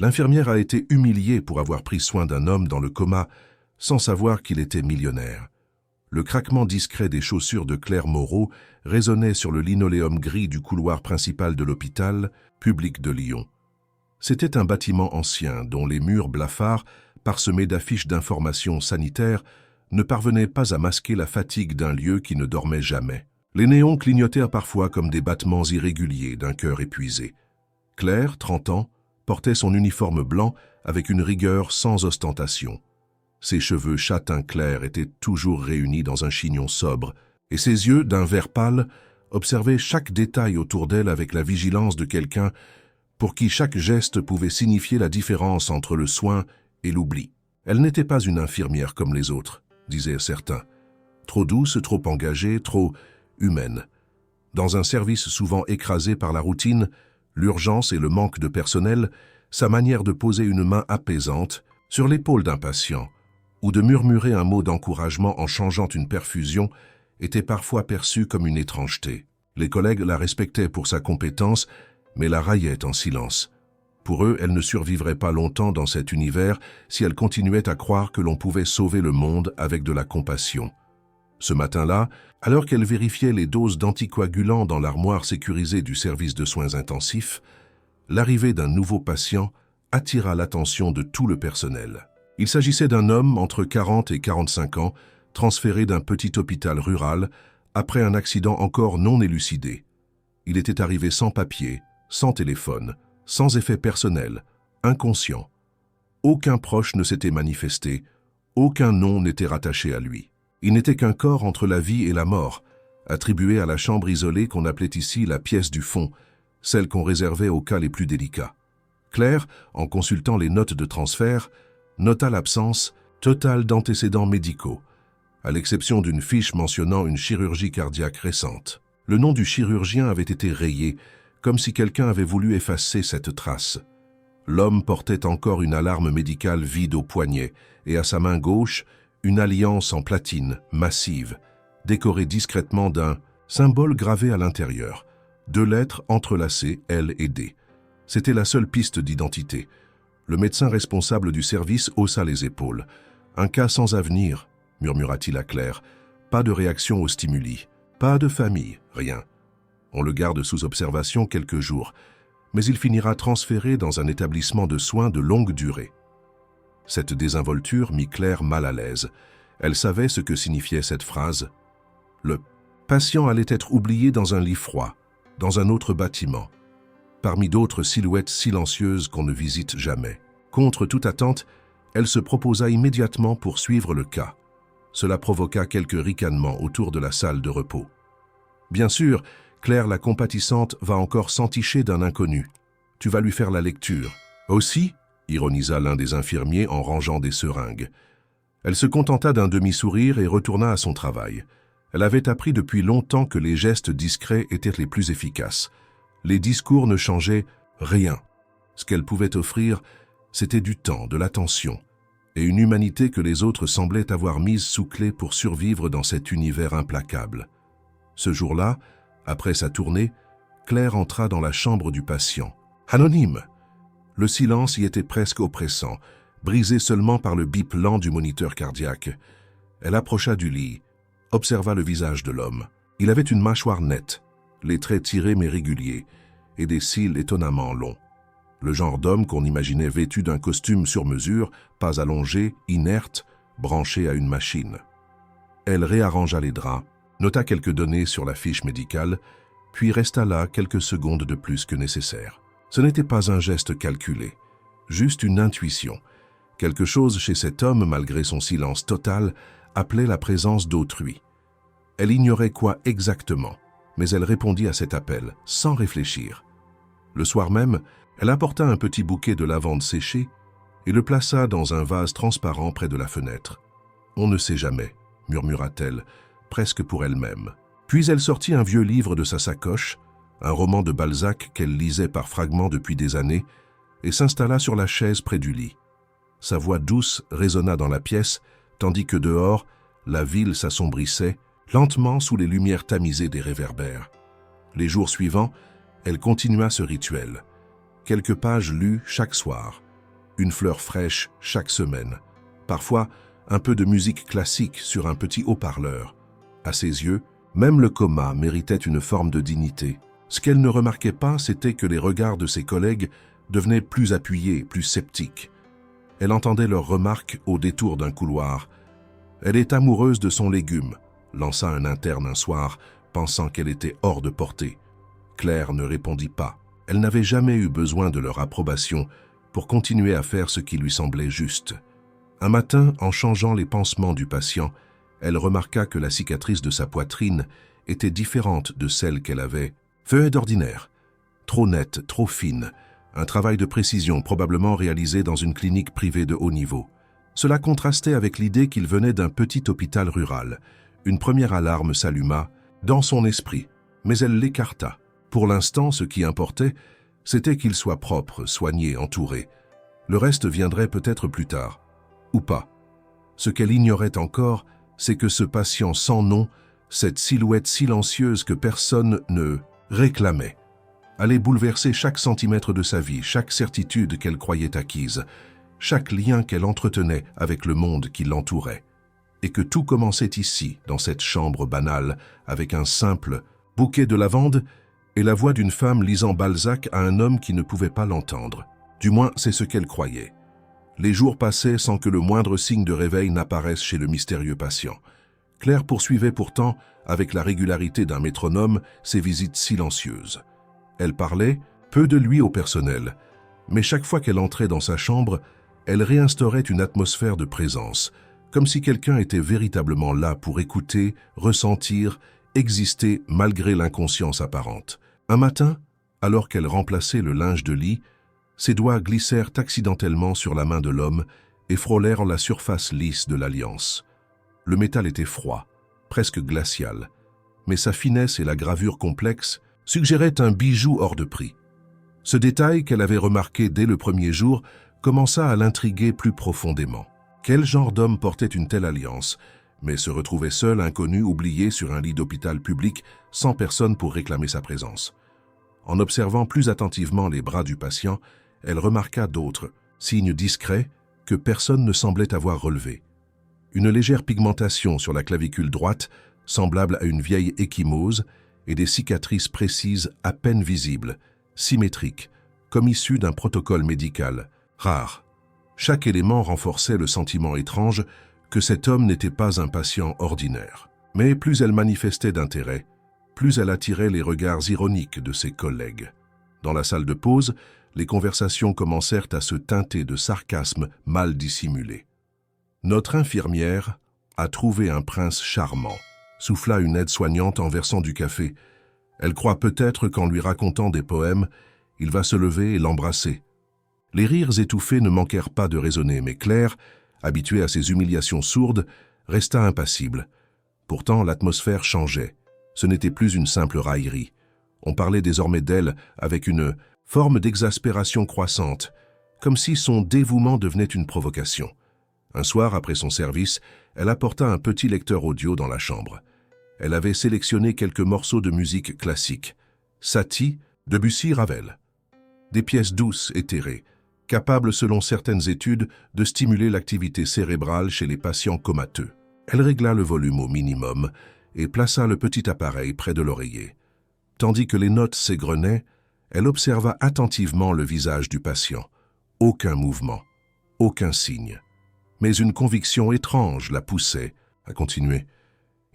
L'infirmière a été humiliée pour avoir pris soin d'un homme dans le coma sans savoir qu'il était millionnaire. Le craquement discret des chaussures de Claire Moreau résonnait sur le linoléum gris du couloir principal de l'hôpital public de Lyon. C'était un bâtiment ancien dont les murs blafards, parsemés d'affiches d'informations sanitaires, ne parvenaient pas à masquer la fatigue d'un lieu qui ne dormait jamais. Les néons clignotèrent parfois comme des battements irréguliers d'un cœur épuisé. Claire, 30 ans, portait son uniforme blanc avec une rigueur sans ostentation. Ses cheveux châtain clair étaient toujours réunis dans un chignon sobre, et ses yeux, d'un vert pâle, observaient chaque détail autour d'elle avec la vigilance de quelqu'un pour qui chaque geste pouvait signifier la différence entre le soin et l'oubli. Elle n'était pas une infirmière comme les autres, disaient certains. Trop douce, trop engagée, trop humaine. Dans un service souvent écrasé par la routine, l'urgence et le manque de personnel, sa manière de poser une main apaisante sur l'épaule d'un patient ou de murmurer un mot d'encouragement en changeant une perfusion était parfois perçue comme une étrangeté. Les collègues la respectaient pour sa compétence, mais la raillaient en silence. Pour eux, elle ne survivrait pas longtemps dans cet univers si elle continuait à croire que l'on pouvait sauver le monde avec de la compassion. Ce matin-là, alors qu'elle vérifiait les doses d'anticoagulants dans l'armoire sécurisée du service de soins intensifs, l'arrivée d'un nouveau patient attira l'attention de tout le personnel. Il s'agissait d'un homme entre 40 et 45 ans, transféré d'un petit hôpital rural après un accident encore non élucidé. Il était arrivé sans papier, sans téléphone, sans effet personnel, inconscient. Aucun proche ne s'était manifesté, aucun nom n'était rattaché à lui. Il n'était qu'un corps entre la vie et la mort, attribué à la chambre isolée qu'on appelait ici la pièce du fond, celle qu'on réservait aux cas les plus délicats. Claire, en consultant les notes de transfert, nota l'absence totale d'antécédents médicaux, à l'exception d'une fiche mentionnant une chirurgie cardiaque récente. Le nom du chirurgien avait été rayé, comme si quelqu'un avait voulu effacer cette trace. L'homme portait encore une alarme médicale vide au poignet et à sa main gauche, une alliance en platine, massive, décorée discrètement d'un symbole gravé à l'intérieur, 2 lettres entrelacées, L et D. C'était la seule piste d'identité. Le médecin responsable du service haussa les épaules. « Un cas sans avenir », murmura-t-il à Claire. « Pas de réaction aux stimuli, pas de famille, rien. On le garde sous observation quelques jours, mais il finira transféré dans un établissement de soins de longue durée. » Cette désinvolture mit Claire mal à l'aise. Elle savait ce que signifiait cette phrase. Le patient allait être oublié dans un lit froid, dans un autre bâtiment, parmi d'autres silhouettes silencieuses qu'on ne visite jamais. Contre toute attente, elle se proposa immédiatement pour suivre le cas. Cela provoqua quelques ricanements autour de la salle de repos. Bien sûr, Claire la compatissante va encore s'enticher d'un inconnu. Tu vas lui faire la lecture. Aussi, ironisa l'un des infirmiers en rangeant des seringues. Elle se contenta d'un demi-sourire et retourna à son travail. Elle avait appris depuis longtemps que les gestes discrets étaient les plus efficaces. Les discours ne changeaient rien. Ce qu'elle pouvait offrir, c'était du temps, de l'attention, et une humanité que les autres semblaient avoir mise sous clé pour survivre dans cet univers implacable. Ce jour-là, après sa tournée, Claire entra dans la chambre du patient. Anonyme! Le silence y était presque oppressant, brisé seulement par le bip lent du moniteur cardiaque. Elle approcha du lit, observa le visage de l'homme. Il avait une mâchoire nette, les traits tirés mais réguliers, et des cils étonnamment longs. Le genre d'homme qu'on imaginait vêtu d'un costume sur mesure, pas allongé, inerte, branché à une machine. Elle réarrangea les draps, nota quelques données sur la fiche médicale, puis resta là quelques secondes de plus que nécessaire. Ce n'était pas un geste calculé, juste une intuition. Quelque chose chez cet homme, malgré son silence total, appelait la présence d'autrui. Elle ignorait quoi exactement, mais elle répondit à cet appel, sans réfléchir. Le soir même, elle apporta un petit bouquet de lavande séchée et le plaça dans un vase transparent près de la fenêtre. « On ne sait jamais », murmura-t-elle, presque pour elle-même. Puis elle sortit un vieux livre de sa sacoche, un roman de Balzac qu'elle lisait par fragments depuis des années, et s'installa sur la chaise près du lit. Sa voix douce résonna dans la pièce, tandis que dehors, la ville s'assombrissait, lentement sous les lumières tamisées des réverbères. Les jours suivants, elle continua ce rituel. Quelques pages lues chaque soir, une fleur fraîche chaque semaine. Parfois, un peu de musique classique sur un petit haut-parleur. À ses yeux, même le coma méritait une forme de dignité. Ce qu'elle ne remarquait pas, c'était que les regards de ses collègues devenaient plus appuyés, plus sceptiques. Elle entendait leurs remarques au détour d'un couloir. « Elle est amoureuse de son légume », lança un interne un soir, pensant qu'elle était hors de portée. Claire ne répondit pas. Elle n'avait jamais eu besoin de leur approbation pour continuer à faire ce qui lui semblait juste. Un matin, en changeant les pansements du patient, elle remarqua que la cicatrice de sa poitrine était différente de celle qu'elle avait. Feuille d'ordinaire, trop nette, trop fine, un travail de précision probablement réalisé dans une clinique privée de haut niveau. Cela contrastait avec l'idée qu'il venait d'un petit hôpital rural. Une première alarme s'alluma dans son esprit, mais elle l'écarta. Pour l'instant, ce qui importait, c'était qu'il soit propre, soigné, entouré. Le reste viendrait peut-être plus tard, ou pas. Ce qu'elle ignorait encore, c'est que ce patient sans nom, cette silhouette silencieuse que personne ne réclamait, allait bouleverser chaque centimètre de sa vie, chaque certitude qu'elle croyait acquise, chaque lien qu'elle entretenait avec le monde qui l'entourait. Et que tout commençait ici, dans cette chambre banale, avec un simple bouquet de lavande et la voix d'une femme lisant Balzac à un homme qui ne pouvait pas l'entendre. Du moins, c'est ce qu'elle croyait. Les jours passaient sans que le moindre signe de réveil n'apparaisse chez le mystérieux patient. Claire poursuivait pourtant, avec la régularité d'un métronome, ses visites silencieuses. Elle parlait peu de lui au personnel, mais chaque fois qu'elle entrait dans sa chambre, elle réinstaurait une atmosphère de présence, comme si quelqu'un était véritablement là pour écouter, ressentir, exister malgré l'inconscience apparente. Un matin, alors qu'elle remplaçait le linge de lit, ses doigts glissèrent accidentellement sur la main de l'homme et frôlèrent la surface lisse de l'alliance. Le métal était froid, presque glacial, mais sa finesse et la gravure complexe suggéraient un bijou hors de prix. Ce détail qu'elle avait remarqué dès le premier jour commença à l'intriguer plus profondément. Quel genre d'homme portait une telle alliance, mais se retrouvait seul, inconnu, oublié sur un lit d'hôpital public, sans personne pour réclamer sa présence. En observant plus attentivement les bras du patient, elle remarqua d'autres, signes discrets, que personne ne semblait avoir relevés. Une légère pigmentation sur la clavicule droite, semblable à une vieille ecchymose, et des cicatrices précises à peine visibles, symétriques, comme issues d'un protocole médical, rare. Chaque élément renforçait le sentiment étrange que cet homme n'était pas un patient ordinaire. Mais plus elle manifestait d'intérêt, plus elle attirait les regards ironiques de ses collègues. Dans la salle de pause, les conversations commencèrent à se teinter de sarcasme mal dissimulé. « Notre infirmière a trouvé un prince charmant », souffla une aide-soignante en versant du café. « Elle croit peut-être qu'en lui racontant des poèmes, il va se lever et l'embrasser. » Les rires étouffés ne manquèrent pas de résonner, mais Claire, habituée à ces humiliations sourdes, resta impassible. Pourtant, l'atmosphère changeait. Ce n'était plus une simple raillerie. On parlait désormais d'elle avec une forme d'exaspération croissante, comme si son dévouement devenait une provocation. Un soir, après son service, elle apporta un petit lecteur audio dans la chambre. Elle avait sélectionné quelques morceaux de musique classique. Satie, Debussy, Ravel. Des pièces douces, éthérées, capables selon certaines études de stimuler l'activité cérébrale chez les patients comateux. Elle régla le volume au minimum et plaça le petit appareil près de l'oreiller. Tandis que les notes s'égrenaient, elle observa attentivement le visage du patient. Aucun mouvement, aucun signe. Mais une conviction étrange la poussait à continuer.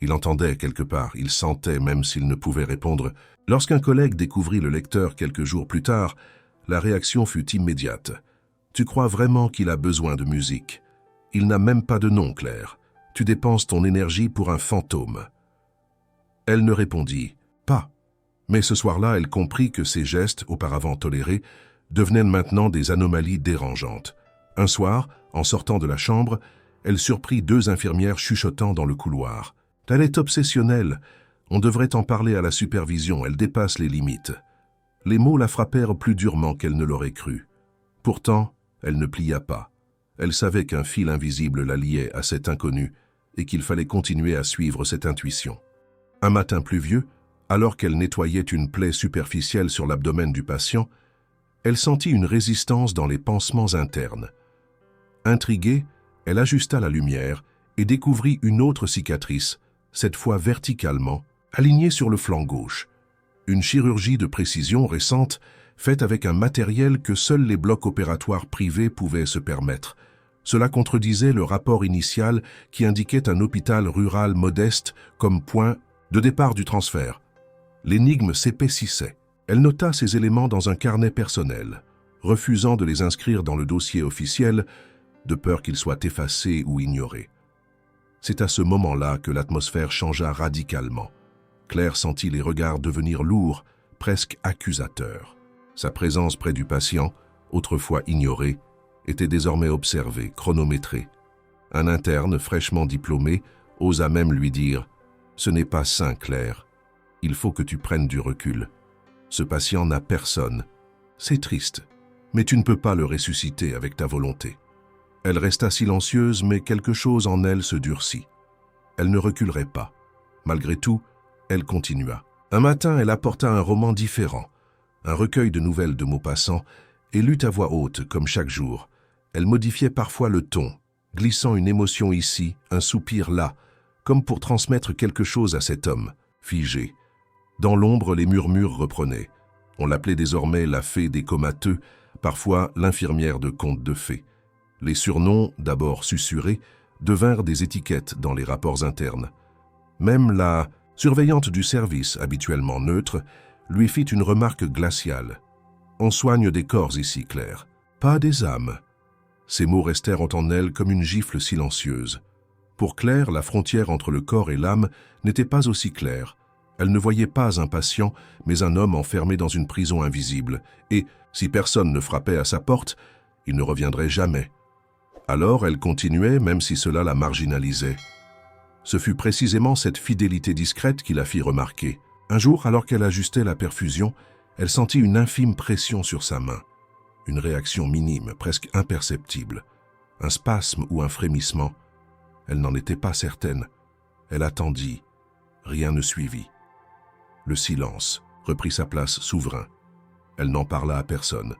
Il entendait quelque part, il sentait même s'il ne pouvait répondre. Lorsqu'un collègue découvrit le lecteur quelques jours plus tard, la réaction fut immédiate. « Tu crois vraiment qu'il a besoin de musique? Il n'a même pas de nom, Claire. Tu dépenses ton énergie pour un fantôme. » Elle ne répondit pas. Mais ce soir-là, elle comprit que ses gestes, auparavant tolérés, devenaient maintenant des anomalies dérangeantes. Un soir, en sortant de la chambre, elle surprit deux infirmières chuchotant dans le couloir. « Elle est obsessionnelle. On devrait en parler à la supervision, elle dépasse les limites. » Les mots la frappèrent plus durement qu'elle ne l'aurait cru. Pourtant, elle ne plia pas. Elle savait qu'un fil invisible la liait à cet inconnu et qu'il fallait continuer à suivre cette intuition. Un matin pluvieux, alors qu'elle nettoyait une plaie superficielle sur l'abdomen du patient, elle sentit une résistance dans les pansements internes. Intriguée, elle ajusta la lumière et découvrit une autre cicatrice, cette fois verticalement, alignée sur le flanc gauche. Une chirurgie de précision récente, faite avec un matériel que seuls les blocs opératoires privés pouvaient se permettre. Cela contredisait le rapport initial qui indiquait un hôpital rural modeste comme point de départ du transfert. L'énigme s'épaississait. Elle nota ces éléments dans un carnet personnel, refusant de les inscrire dans le dossier officiel, de peur qu'ils soient effacés ou ignorés. C'est à ce moment-là que l'atmosphère changea radicalement. Claire sentit les regards devenir lourds, presque accusateurs. Sa présence près du patient, autrefois ignorée, était désormais observée, chronométrée. Un interne, fraîchement diplômé, osa même lui dire « Ce n'est pas sain, Claire. Il faut que tu prennes du recul. Ce patient n'a personne. C'est triste, mais tu ne peux pas le ressusciter avec ta volonté. » Elle resta silencieuse, mais quelque chose en elle se durcit. Elle ne reculerait pas. Malgré tout, elle continua. Un matin, elle apporta un roman différent, un recueil de nouvelles de Maupassant, et lut à voix haute, comme chaque jour. Elle modifiait parfois le ton, glissant une émotion ici, un soupir là, comme pour transmettre quelque chose à cet homme, figé. Dans l'ombre, les murmures reprenaient. On l'appelait désormais la fée des comateux, parfois l'infirmière de contes de fées. Les surnoms, d'abord susurrés, devinrent des étiquettes dans les rapports internes. Même la surveillante du service, habituellement neutre, lui fit une remarque glaciale. « On soigne des corps ici, Claire, pas des âmes. » Ces mots restèrent en elle comme une gifle silencieuse. Pour Claire, la frontière entre le corps et l'âme n'était pas aussi claire. Elle ne voyait pas un patient, mais un homme enfermé dans une prison invisible. Et, si personne ne frappait à sa porte, il ne reviendrait jamais. Alors elle continuait, même si cela la marginalisait. Ce fut précisément cette fidélité discrète qui la fit remarquer. Un jour, alors qu'elle ajustait la perfusion, elle sentit une infime pression sur sa main. Une réaction minime, presque imperceptible. Un spasme ou un frémissement. Elle n'en était pas certaine. Elle attendit. Rien ne suivit. Le silence reprit sa place souverain. Elle n'en parla à personne.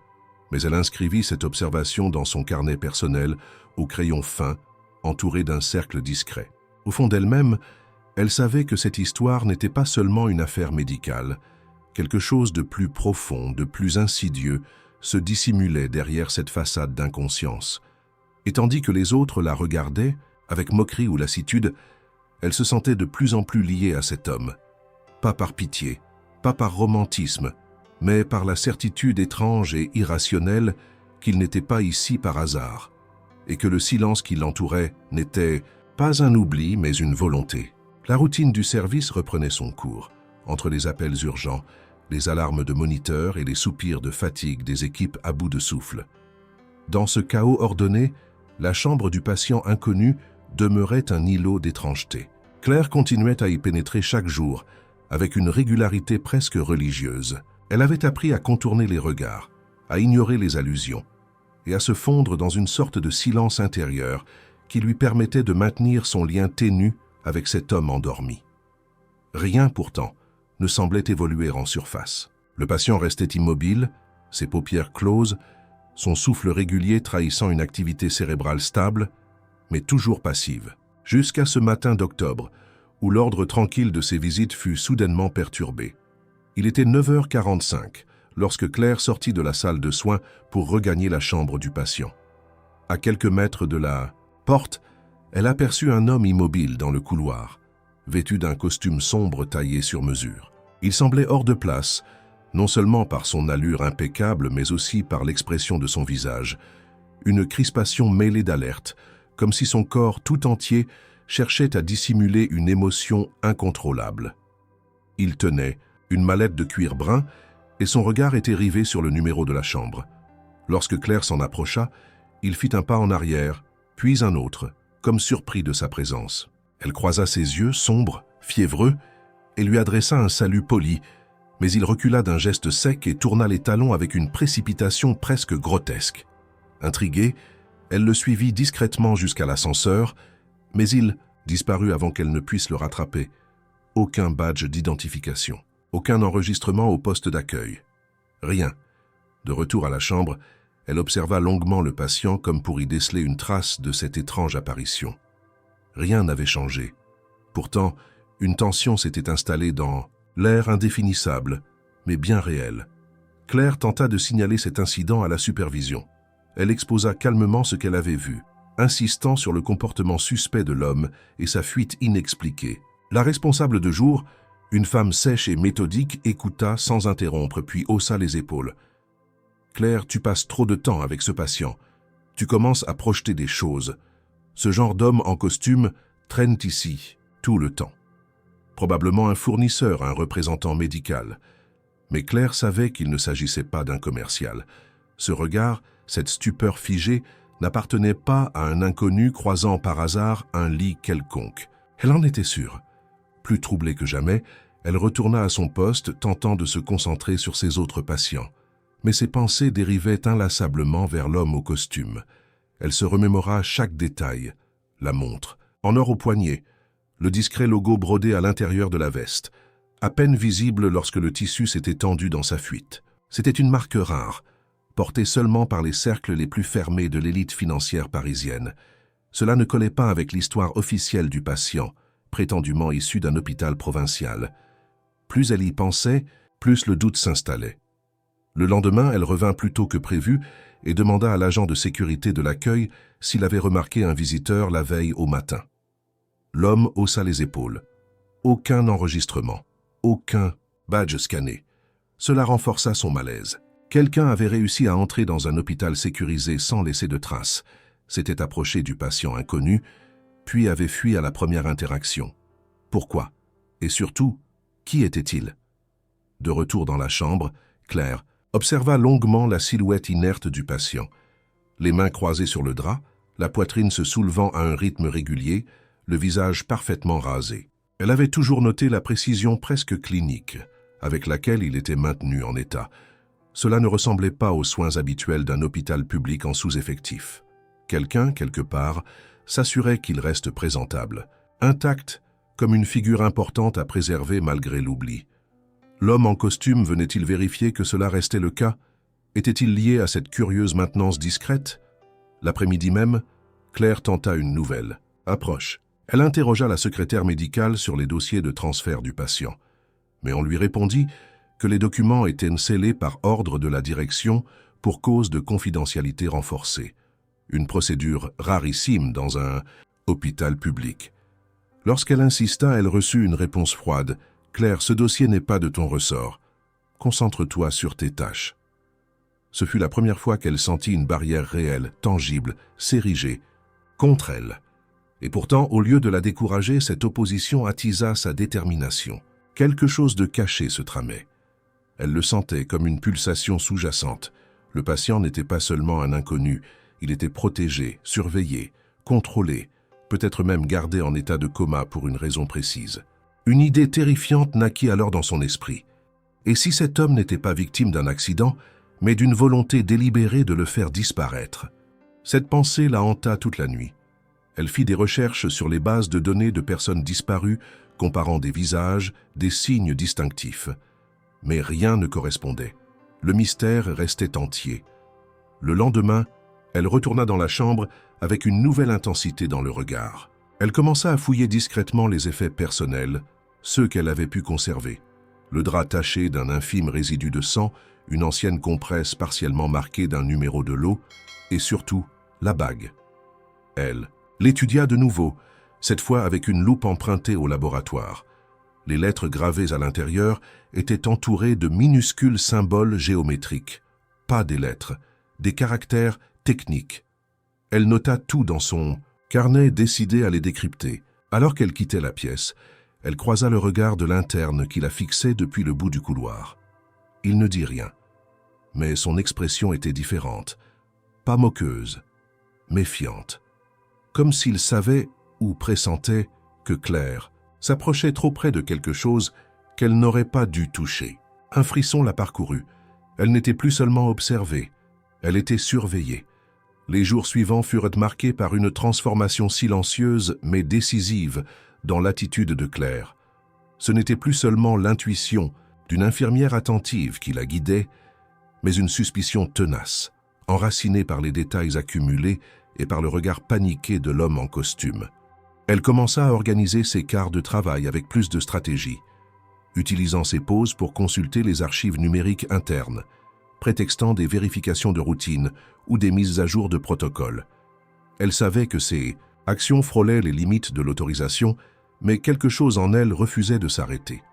Mais elle inscrivit cette observation dans son carnet personnel, au crayon fin, entouré d'un cercle discret. Au fond d'elle-même, elle savait que cette histoire n'était pas seulement une affaire médicale. Quelque chose de plus profond, de plus insidieux, se dissimulait derrière cette façade d'inconscience. Et tandis que les autres la regardaient, avec moquerie ou lassitude, elle se sentait de plus en plus liée à cet homme. Pas par pitié, pas par romantisme, mais par la certitude étrange et irrationnelle qu'il n'était pas ici par hasard, et que le silence qui l'entourait n'était pas un oubli, mais une volonté. La routine du service reprenait son cours, entre les appels urgents, les alarmes de moniteurs et les soupirs de fatigue des équipes à bout de souffle. Dans ce chaos ordonné, la chambre du patient inconnu demeurait un îlot d'étrangeté. Claire continuait à y pénétrer chaque jour, avec une régularité presque religieuse. Elle avait appris à contourner les regards, à ignorer les allusions, et à se fondre dans une sorte de silence intérieur qui lui permettait de maintenir son lien ténu avec cet homme endormi. Rien, pourtant, ne semblait évoluer en surface. Le patient restait immobile, ses paupières closes, son souffle régulier trahissant une activité cérébrale stable, mais toujours passive. Jusqu'à ce matin d'octobre, où l'ordre tranquille de ses visites fut soudainement perturbé. Il était 9h45 lorsque Claire sortit de la salle de soins pour regagner la chambre du patient. À quelques mètres de la porte, elle aperçut un homme immobile dans le couloir, vêtu d'un costume sombre taillé sur mesure. Il semblait hors de place, non seulement par son allure impeccable, mais aussi par l'expression de son visage, une crispation mêlée d'alerte, comme si son corps tout entier cherchait à dissimuler une émotion incontrôlable. Il tenait une mallette de cuir brun et son regard était rivé sur le numéro de la chambre. Lorsque Claire s'en approcha, il fit un pas en arrière, puis un autre, comme surpris de sa présence. Elle croisa ses yeux, sombres, fiévreux, et lui adressa un salut poli, mais il recula d'un geste sec et tourna les talons avec une précipitation presque grotesque. Intriguée, elle le suivit discrètement jusqu'à l'ascenseur, mais il disparut avant qu'elle ne puisse le rattraper. Aucun badge d'identification, aucun enregistrement au poste d'accueil. Rien. De retour à la chambre, elle observa longuement le patient comme pour y déceler une trace de cette étrange apparition. Rien n'avait changé. Pourtant, une tension s'était installée dans l'air indéfinissable, mais bien réel. Claire tenta de signaler cet incident à la supervision. Elle exposa calmement ce qu'elle avait vu, insistant sur le comportement suspect de l'homme et sa fuite inexpliquée. La responsable de jour, une femme sèche et méthodique, écouta sans interrompre, puis haussa les épaules. « Claire, tu passes trop de temps avec ce patient. Tu commences à projeter des choses. Ce genre d'homme en costume traîne ici, tout le temps. Probablement un fournisseur, un représentant médical. » Mais Claire savait qu'il ne s'agissait pas d'un commercial. Ce regard, cette stupeur figée, n'appartenait pas à un inconnu croisant par hasard un lit quelconque. Elle en était sûre. Plus troublée que jamais, elle retourna à son poste, tentant de se concentrer sur ses autres patients. Mais ses pensées dérivaient inlassablement vers l'homme au costume. Elle se remémora chaque détail. La montre, en or au poignet, le discret logo brodé à l'intérieur de la veste, à peine visible lorsque le tissu s'était tendu dans sa fuite. C'était une marque rare, portée seulement par les cercles les plus fermés de l'élite financière parisienne. Cela ne collait pas avec l'histoire officielle du patient, prétendument issu d'un hôpital provincial. Plus elle y pensait, plus le doute s'installait. Le lendemain, elle revint plus tôt que prévu et demanda à l'agent de sécurité de l'accueil s'il avait remarqué un visiteur la veille au matin. L'homme haussa les épaules. Aucun enregistrement, aucun badge scanné. Cela renforça son malaise. Quelqu'un avait réussi à entrer dans un hôpital sécurisé sans laisser de traces, s'était approché du patient inconnu, puis avait fui à la première interaction. Pourquoi? Et surtout, qui était-il? De retour dans la chambre, Claire observa longuement la silhouette inerte du patient. Les mains croisées sur le drap, la poitrine se soulevant à un rythme régulier, le visage parfaitement rasé. Elle avait toujours noté la précision presque clinique avec laquelle il était maintenu en état. Cela ne ressemblait pas aux soins habituels d'un hôpital public en sous-effectif. Quelqu'un, quelque part, s'assurait qu'il reste présentable, intact comme une figure importante à préserver malgré l'oubli. L'homme en costume venait-il vérifier que cela restait le cas? Était-il lié à cette curieuse maintenance discrète? L'après-midi même, Claire tenta une nouvelle approche. Elle interrogea la secrétaire médicale sur les dossiers de transfert du patient. Mais on lui répondit que les documents étaient scellés par ordre de la direction pour cause de confidentialité renforcée. Une procédure rarissime dans un hôpital public. Lorsqu'elle insista, elle reçut une réponse froide. « Claire, ce dossier n'est pas de ton ressort. Concentre-toi sur tes tâches. » Ce fut la première fois qu'elle sentit une barrière réelle, tangible, s'ériger contre elle. Et pourtant, au lieu de la décourager, cette opposition attisa sa détermination. Quelque chose de caché se tramait. Elle le sentait comme une pulsation sous-jacente. Le patient n'était pas seulement un inconnu, il était protégé, surveillé, contrôlé, peut-être même gardé en état de coma pour une raison précise. Une idée terrifiante naquit alors dans son esprit. Et si cet homme n'était pas victime d'un accident, mais d'une volonté délibérée de le faire disparaître? Cette pensée la hanta toute la nuit. Elle fit des recherches sur les bases de données de personnes disparues, comparant des visages, des signes distinctifs. Mais rien ne correspondait. Le mystère restait entier. Le lendemain, elle retourna dans la chambre avec une nouvelle intensité dans le regard. Elle commença à fouiller discrètement les effets personnels, ceux qu'elle avait pu conserver. Le drap taché d'un infime résidu de sang, une ancienne compresse partiellement marquée d'un numéro de lot, et surtout, la bague. Elle l'étudia de nouveau, cette fois avec une loupe empruntée au laboratoire. Les lettres gravées à l'intérieur étaient entourées de minuscules symboles géométriques. Pas des lettres, des caractères techniques. Elle nota tout dans son carnet, décidée à les décrypter. Alors qu'elle quittait la pièce, elle croisa le regard de l'interne qui la fixait depuis le bout du couloir. Il ne dit rien, mais son expression était différente, pas moqueuse, méfiante. Comme s'il savait ou pressentait que Claire s'approchait trop près de quelque chose qu'elle n'aurait pas dû toucher. Un frisson la parcourut. Elle n'était plus seulement observée, elle était surveillée. Les jours suivants furent marqués par une transformation silencieuse mais décisive dans l'attitude de Claire. Ce n'était plus seulement l'intuition d'une infirmière attentive qui la guidait, mais une suspicion tenace, enracinée par les détails accumulés et par le regard paniqué de l'homme en costume. Elle commença à organiser ses quarts de travail avec plus de stratégie, utilisant ses pauses pour consulter les archives numériques internes, prétextant des vérifications de routine ou des mises à jour de protocole. Elle savait que ces actions frôlaient les limites de l'autorisation, mais quelque chose en elle refusait de s'arrêter.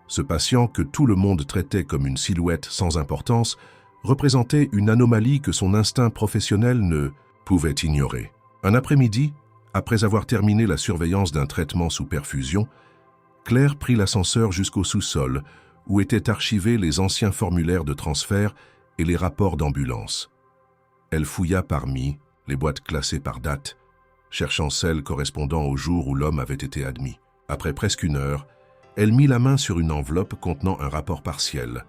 Ce patient que tout le monde traitait comme une silhouette sans importance représentait une anomalie que son instinct professionnel ne pouvait ignorer. Un après-midi, après avoir terminé la surveillance d'un traitement sous perfusion, Claire prit l'ascenseur jusqu'au sous-sol, où étaient archivés les anciens formulaires de transfert et les rapports d'ambulance. Elle fouilla parmi les boîtes classées par date, cherchant celles correspondant au jour où l'homme avait été admis. Après presque une heure, elle mit la main sur une enveloppe contenant un rapport partiel,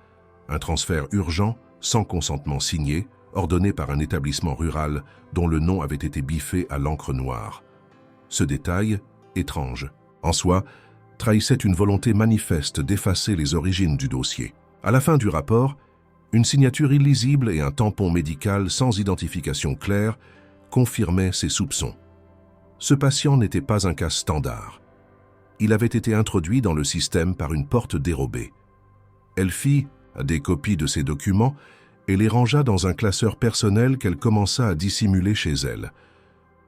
un transfert urgent, sans consentement signé, ordonné par un établissement rural dont le nom avait été biffé à l'encre noire. Ce détail, étrange, en soi, trahissait une volonté manifeste d'effacer les origines du dossier. À la fin du rapport, une signature illisible et un tampon médical sans identification claire confirmaient ses soupçons. Ce patient n'était pas un cas standard. Il avait été introduit dans le système par une porte dérobée. Elle fit des copies de ces documents et les rangea dans un classeur personnel qu'elle commença à dissimuler chez elle.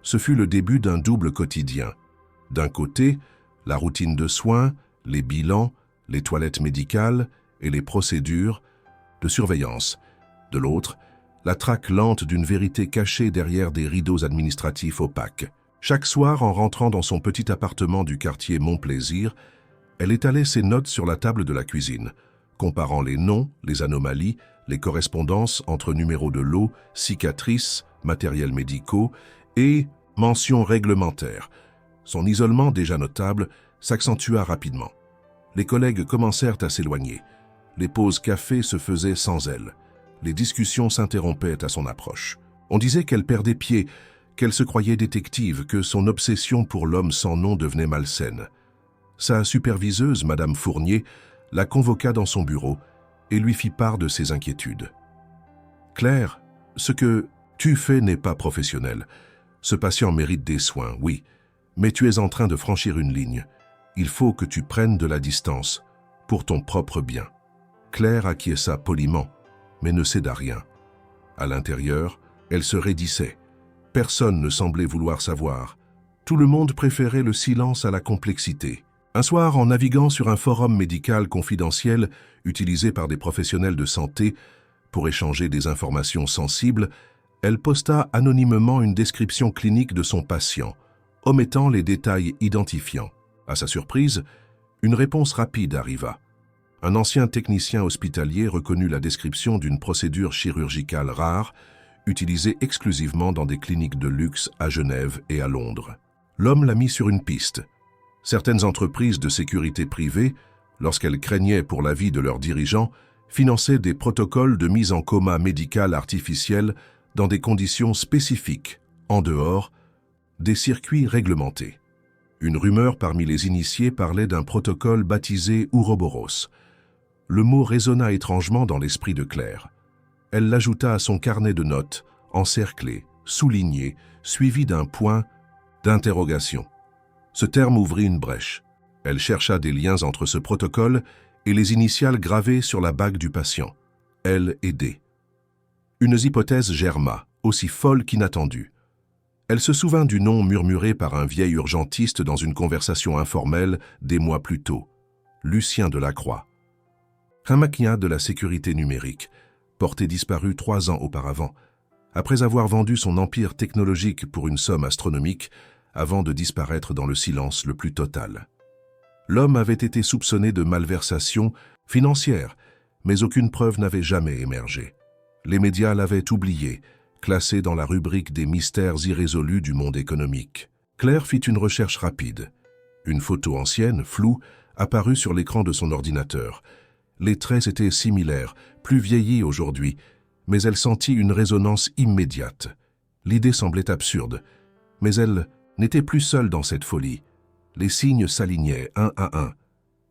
Ce fut le début d'un double quotidien. D'un côté, la routine de soins, les bilans, les toilettes médicales et les procédures de surveillance. De l'autre, la traque lente d'une vérité cachée derrière des rideaux administratifs opaques. Chaque soir, en rentrant dans son petit appartement du quartier Montplaisir, elle étalait ses notes sur la table de la cuisine, comparant les noms, les anomalies, les correspondances entre numéros de lot, cicatrices, matériels médicaux et mentions réglementaires. Son isolement, déjà notable, s'accentua rapidement. Les collègues commencèrent à s'éloigner. Les pauses café se faisaient sans elle. Les discussions s'interrompaient à son approche. On disait qu'elle perdait pied, qu'elle se croyait détective, que son obsession pour l'homme sans nom devenait malsaine. Sa superviseuse, Madame Fournier, la convoqua dans son bureau et lui fit part de ses inquiétudes. « Claire, ce que tu fais n'est pas professionnel. Ce patient mérite des soins, oui, mais tu es en train de franchir une ligne. Il faut que tu prennes de la distance, pour ton propre bien. » Claire acquiesça poliment, mais ne céda rien. À l'intérieur, elle se raidissait. Personne ne semblait vouloir savoir. Tout le monde préférait le silence à la complexité. Un soir, en naviguant sur un forum médical confidentiel utilisé par des professionnels de santé pour échanger des informations sensibles, elle posta anonymement une description clinique de son patient, omettant les détails identifiants. À sa surprise, une réponse rapide arriva. Un ancien technicien hospitalier reconnut la description d'une procédure chirurgicale rare, utilisée exclusivement dans des cliniques de luxe à Genève et à Londres. L'homme la mit sur une piste. Certaines entreprises de sécurité privée, lorsqu'elles craignaient pour la vie de leurs dirigeants, finançaient des protocoles de mise en coma médical artificiel dans des conditions spécifiques, en dehors des circuits réglementés. Une rumeur parmi les initiés parlait d'un protocole baptisé Ouroboros. Le mot résonna étrangement dans l'esprit de Claire. Elle l'ajouta à son carnet de notes, encerclé, souligné, suivi d'un point d'interrogation. Ce terme ouvrit une brèche. Elle chercha des liens entre ce protocole et les initiales gravées sur la bague du patient. L et D. Une hypothèse germa, aussi folle qu'inattendue. Elle se souvint du nom murmuré par un vieil urgentiste dans une conversation informelle des mois plus tôt. Lucien Delacroix. Un maquia de la sécurité numérique, porté disparu 3 ans auparavant, après avoir vendu son empire technologique pour une somme astronomique, avant de disparaître dans le silence le plus total. L'homme avait été soupçonné de malversation financière, mais aucune preuve n'avait jamais émergé. Les médias l'avaient oublié, classé dans la rubrique des mystères irrésolus du monde économique. Claire fit une recherche rapide. Une photo ancienne, floue, apparut sur l'écran de son ordinateur. Les traits étaient similaires, plus vieillis aujourd'hui, mais elle sentit une résonance immédiate. L'idée semblait absurde, mais elle n'était plus seule dans cette folie. Les signes s'alignaient un à un.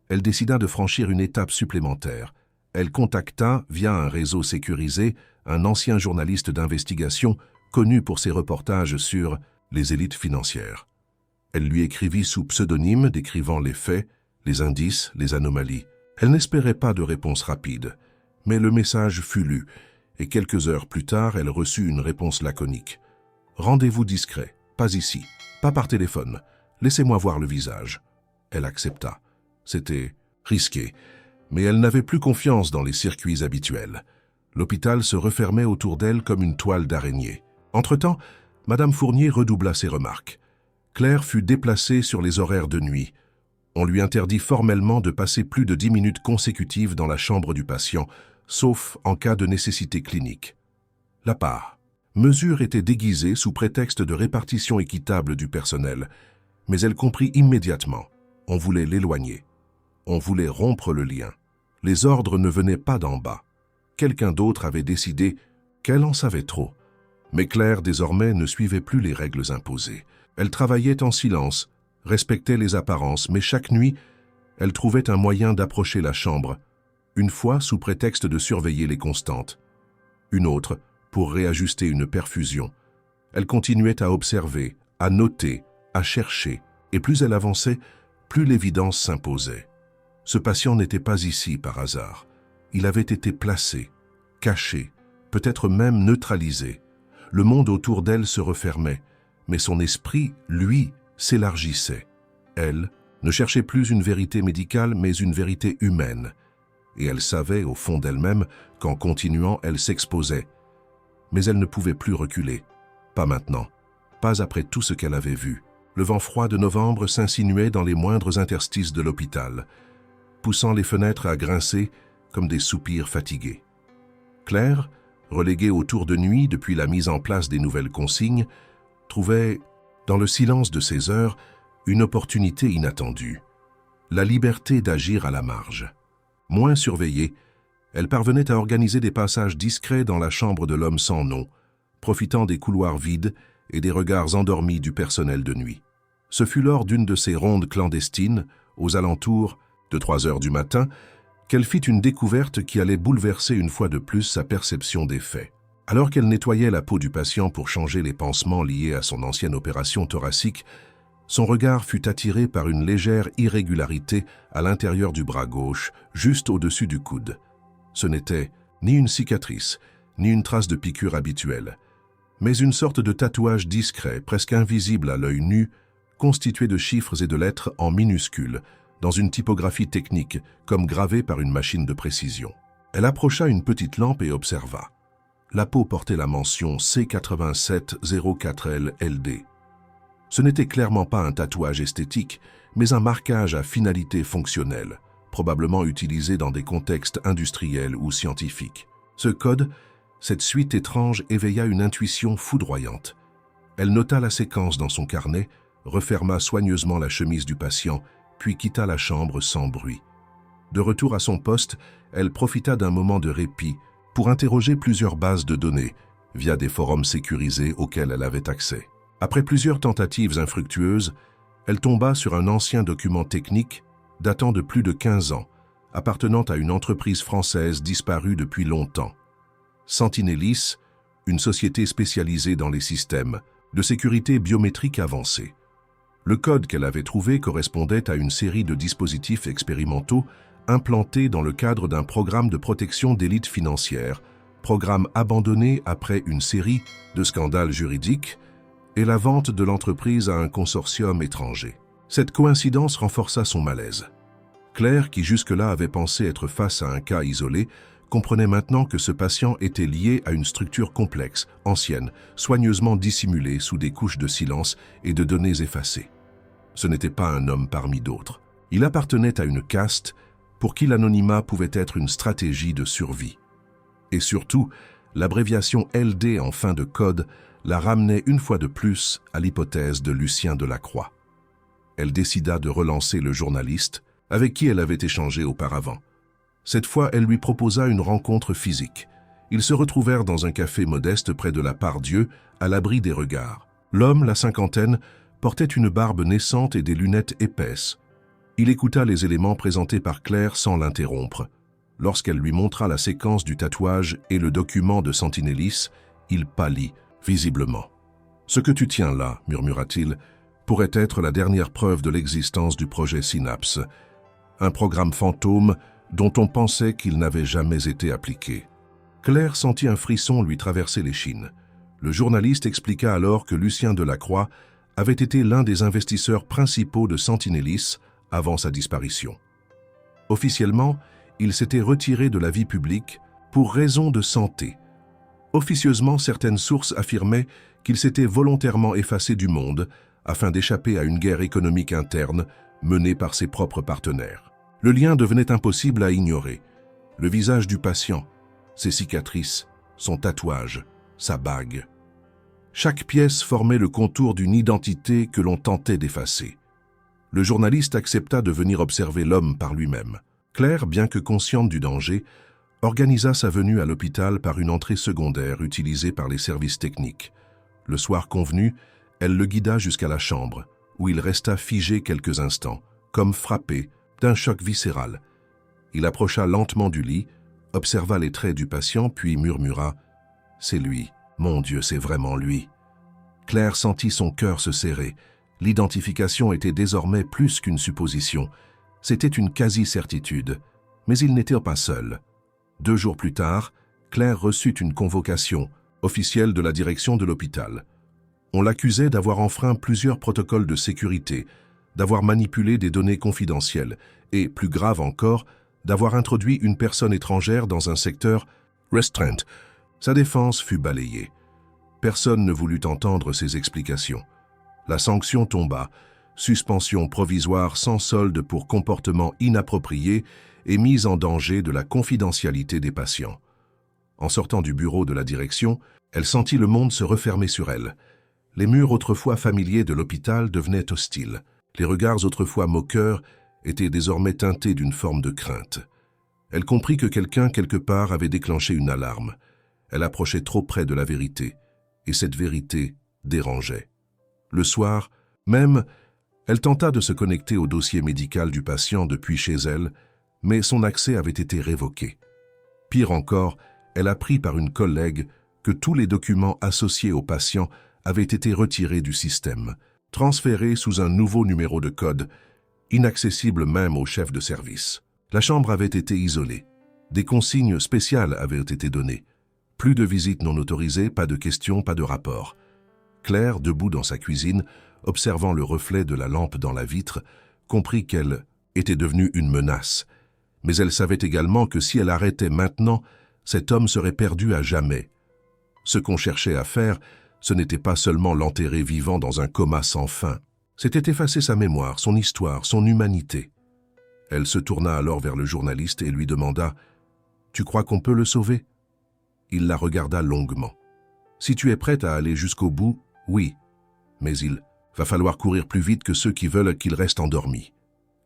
Elle décida de franchir une étape supplémentaire. Elle contacta, via un réseau sécurisé, un ancien journaliste d'investigation connu pour ses reportages sur les élites financières. Elle lui écrivit sous pseudonyme, décrivant les faits, les indices, les anomalies. Elle n'espérait pas de réponse rapide, mais le message fut lu, et quelques heures plus tard, elle reçut une réponse laconique. « Rendez-vous discret, pas ici, pas par téléphone, laissez-moi voir le visage. » Elle accepta. C'était risqué, mais elle n'avait plus confiance dans les circuits habituels. L'hôpital se refermait autour d'elle comme une toile d'araignée. Entre-temps, Madame Fournier redoubla ses remarques. Claire fut déplacée sur les horaires de nuit. On lui interdit formellement de passer plus de 10 minutes consécutives dans la chambre du patient, sauf en cas de nécessité clinique. La part. Mesure était déguisée sous prétexte de répartition équitable du personnel, mais elle comprit immédiatement. On voulait l'éloigner. On voulait rompre le lien. Les ordres ne venaient pas d'en bas. Quelqu'un d'autre avait décidé qu'elle en savait trop. Mais Claire, désormais, ne suivait plus les règles imposées. Elle travaillait en silence, respectait les apparences, mais chaque nuit, elle trouvait un moyen d'approcher la chambre, une fois sous prétexte de surveiller les constantes, une autre pour réajuster une perfusion. Elle continuait à observer, à noter, à chercher, et plus elle avançait, plus l'évidence s'imposait. Ce patient n'était pas ici par hasard. Il avait été placé, caché, peut-être même neutralisé. Le monde autour d'elle se refermait, mais son esprit, lui, s'élargissait. Elle ne cherchait plus une vérité médicale, mais une vérité humaine. Et elle savait, au fond d'elle-même, qu'en continuant, elle s'exposait. Mais elle ne pouvait plus reculer. Pas maintenant. Pas après tout ce qu'elle avait vu. Le vent froid de novembre s'insinuait dans les moindres interstices de l'hôpital, poussant les fenêtres à grincer comme des soupirs fatigués. Claire, reléguée au tour de nuit depuis la mise en place des nouvelles consignes, trouvait, dans le silence de ces heures, une opportunité inattendue. La liberté d'agir à la marge. Moins surveillée, elle parvenait à organiser des passages discrets dans la chambre de l'homme sans nom, profitant des couloirs vides et des regards endormis du personnel de nuit. Ce fut lors d'une de ces rondes clandestines, aux alentours de 3 heures du matin, qu'elle fit une découverte qui allait bouleverser une fois de plus sa perception des faits. Alors qu'elle nettoyait la peau du patient pour changer les pansements liés à son ancienne opération thoracique, son regard fut attiré par une légère irrégularité à l'intérieur du bras gauche, juste au-dessus du coude. Ce n'était ni une cicatrice, ni une trace de piqûre habituelle, mais une sorte de tatouage discret, presque invisible à l'œil nu, constitué de chiffres et de lettres en minuscules, dans une typographie technique, comme gravée par une machine de précision. Elle approcha une petite lampe et observa. La peau portait la mention C8704LLD. Ce n'était clairement pas un tatouage esthétique, mais un marquage à finalité fonctionnelle, probablement utilisé dans des contextes industriels ou scientifiques. Ce code, cette suite étrange éveilla une intuition foudroyante. Elle nota la séquence dans son carnet, referma soigneusement la chemise du patient, puis quitta la chambre sans bruit. De retour à son poste, elle profita d'un moment de répit pour interroger plusieurs bases de données via des forums sécurisés auxquels elle avait accès. Après plusieurs tentatives infructueuses, elle tomba sur un ancien document technique datant de plus de 15 ans, appartenant à une entreprise française disparue depuis longtemps. Sentinellis, une société spécialisée dans les systèmes de sécurité biométrique avancée. Le code qu'elle avait trouvé correspondait à une série de dispositifs expérimentaux implantés dans le cadre d'un programme de protection d'élites financières, programme abandonné après une série de scandales juridiques et la vente de l'entreprise à un consortium étranger. Cette coïncidence renforça son malaise. Claire, qui jusque-là avait pensé être face à un cas isolé, comprenait maintenant que ce patient était lié à une structure complexe, ancienne, soigneusement dissimulée sous des couches de silence et de données effacées. Ce n'était pas un homme parmi d'autres. Il appartenait à une caste pour qui l'anonymat pouvait être une stratégie de survie. Et surtout, l'abréviation LD en fin de code la ramenait une fois de plus à l'hypothèse de Lucien Delacroix. Elle décida de relancer le journaliste avec qui elle avait échangé auparavant. Cette fois, elle lui proposa une rencontre physique. Ils se retrouvèrent dans un café modeste près de la Part-Dieu, à l'abri des regards. L'homme, la cinquantaine, portait une barbe naissante et des lunettes épaisses. Il écouta les éléments présentés par Claire sans l'interrompre. Lorsqu'elle lui montra la séquence du tatouage et le document de Sentinellis, il pâlit, visiblement. « Ce que tu tiens là, murmura-t-il, pourrait être la dernière preuve de l'existence du projet Synapse, un programme fantôme dont on pensait qu'il n'avait jamais été appliqué. » Claire sentit un frisson lui traverser l'échine. Le journaliste expliqua alors que Lucien Delacroix avait été l'un des investisseurs principaux de Sentinellis avant sa disparition. Officiellement, il s'était retiré de la vie publique pour raison de santé. Officieusement, certaines sources affirmaient qu'il s'était volontairement effacé du monde afin d'échapper à une guerre économique interne menée par ses propres partenaires. Le lien devenait impossible à ignorer. Le visage du patient, ses cicatrices, son tatouage, sa bague. Chaque pièce formait le contour d'une identité que l'on tentait d'effacer. Le journaliste accepta de venir observer l'homme par lui-même. Claire, bien que consciente du danger, organisa sa venue à l'hôpital par une entrée secondaire utilisée par les services techniques. Le soir convenu, elle le guida jusqu'à la chambre, où il resta figé quelques instants, comme frappé d'un choc viscéral. Il approcha lentement du lit, observa les traits du patient, puis murmura « C'est lui, mon Dieu, c'est vraiment lui ». Claire sentit son cœur se serrer. L'identification était désormais plus qu'une supposition. C'était une quasi-certitude, mais il n'était pas seul. 2 jours plus tard, Claire reçut une convocation officielle de la direction de l'hôpital. On l'accusait d'avoir enfreint plusieurs protocoles de sécurité, d'avoir manipulé des données confidentielles et, plus grave encore, d'avoir introduit une personne étrangère dans un secteur restreint. Sa défense fut balayée. Personne ne voulut entendre ses explications. La sanction tomba. Suspension provisoire sans solde pour comportement inapproprié et mise en danger de la confidentialité des patients. En sortant du bureau de la direction, elle sentit le monde se refermer sur elle. Les murs autrefois familiers de l'hôpital devenaient hostiles. Les regards autrefois moqueurs étaient désormais teintés d'une forme de crainte. Elle comprit que quelqu'un quelque part avait déclenché une alarme. Elle approchait trop près de la vérité, et cette vérité dérangeait. Le soir, même, elle tenta de se connecter au dossier médical du patient depuis chez elle, mais son accès avait été révoqué. Pire encore, elle apprit par une collègue que tous les documents associés au patient avaient été retirés du système, transférés sous un nouveau numéro de code, inaccessible même au chef de service. La chambre avait été isolée. Des consignes spéciales avaient été données. Plus de visites non autorisées, pas de questions, pas de rapports. Claire, debout dans sa cuisine, observant le reflet de la lampe dans la vitre, comprit qu'elle était devenue une menace. Mais elle savait également que si elle arrêtait maintenant, cet homme serait perdu à jamais. Ce qu'on cherchait à faire, ce n'était pas seulement l'enterrer vivant dans un coma sans fin. C'était effacer sa mémoire, son histoire, son humanité. Elle se tourna alors vers le journaliste et lui demanda « Tu crois qu'on peut le sauver ?» Il la regarda longuement. « Si tu es prête à aller jusqu'au bout, oui. Mais il va falloir courir plus vite que ceux qui veulent qu'il reste endormi. »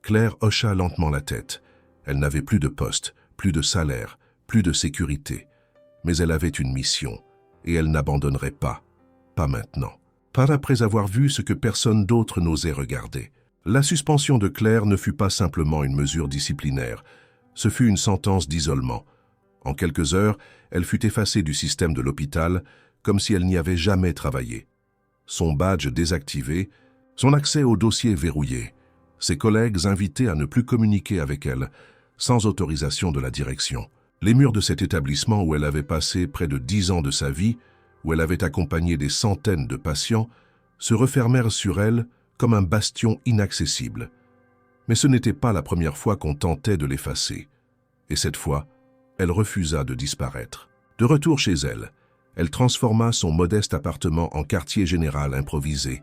Claire hocha lentement la tête. Elle n'avait plus de poste, plus de salaire, plus de sécurité. Mais elle avait une mission, et elle n'abandonnerait pas. Pas maintenant. Pas après avoir vu ce que personne d'autre n'osait regarder. La suspension de Claire ne fut pas simplement une mesure disciplinaire. Ce fut une sentence d'isolement. En quelques heures, elle fut effacée du système de l'hôpital, comme si elle n'y avait jamais travaillé. Son badge désactivé, son accès au dossier verrouillé, ses collègues invités à ne plus communiquer avec elle, sans autorisation de la direction. Les murs de cet établissement où elle avait passé près de 10 ans de sa vie, où elle avait accompagné des centaines de patients, se refermèrent sur elle comme un bastion inaccessible. Mais ce n'était pas la première fois qu'on tentait de l'effacer. Et cette fois, elle refusa de disparaître. De retour chez elle, elle transforma son modeste appartement en quartier général improvisé.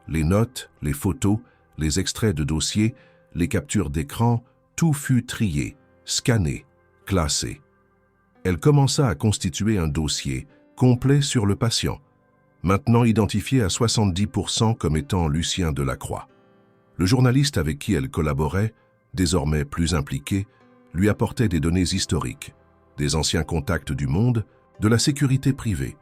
Les notes, les photos, les extraits de dossiers, les captures d'écran, tout fut trié, scanné, classé. Elle commença à constituer un dossier complet sur le patient, maintenant identifié à 70% comme étant Lucien Delacroix. Le journaliste avec qui elle collaborait, désormais plus impliqué, lui apportait des données historiques, des anciens contacts du monde, de la sécurité privée,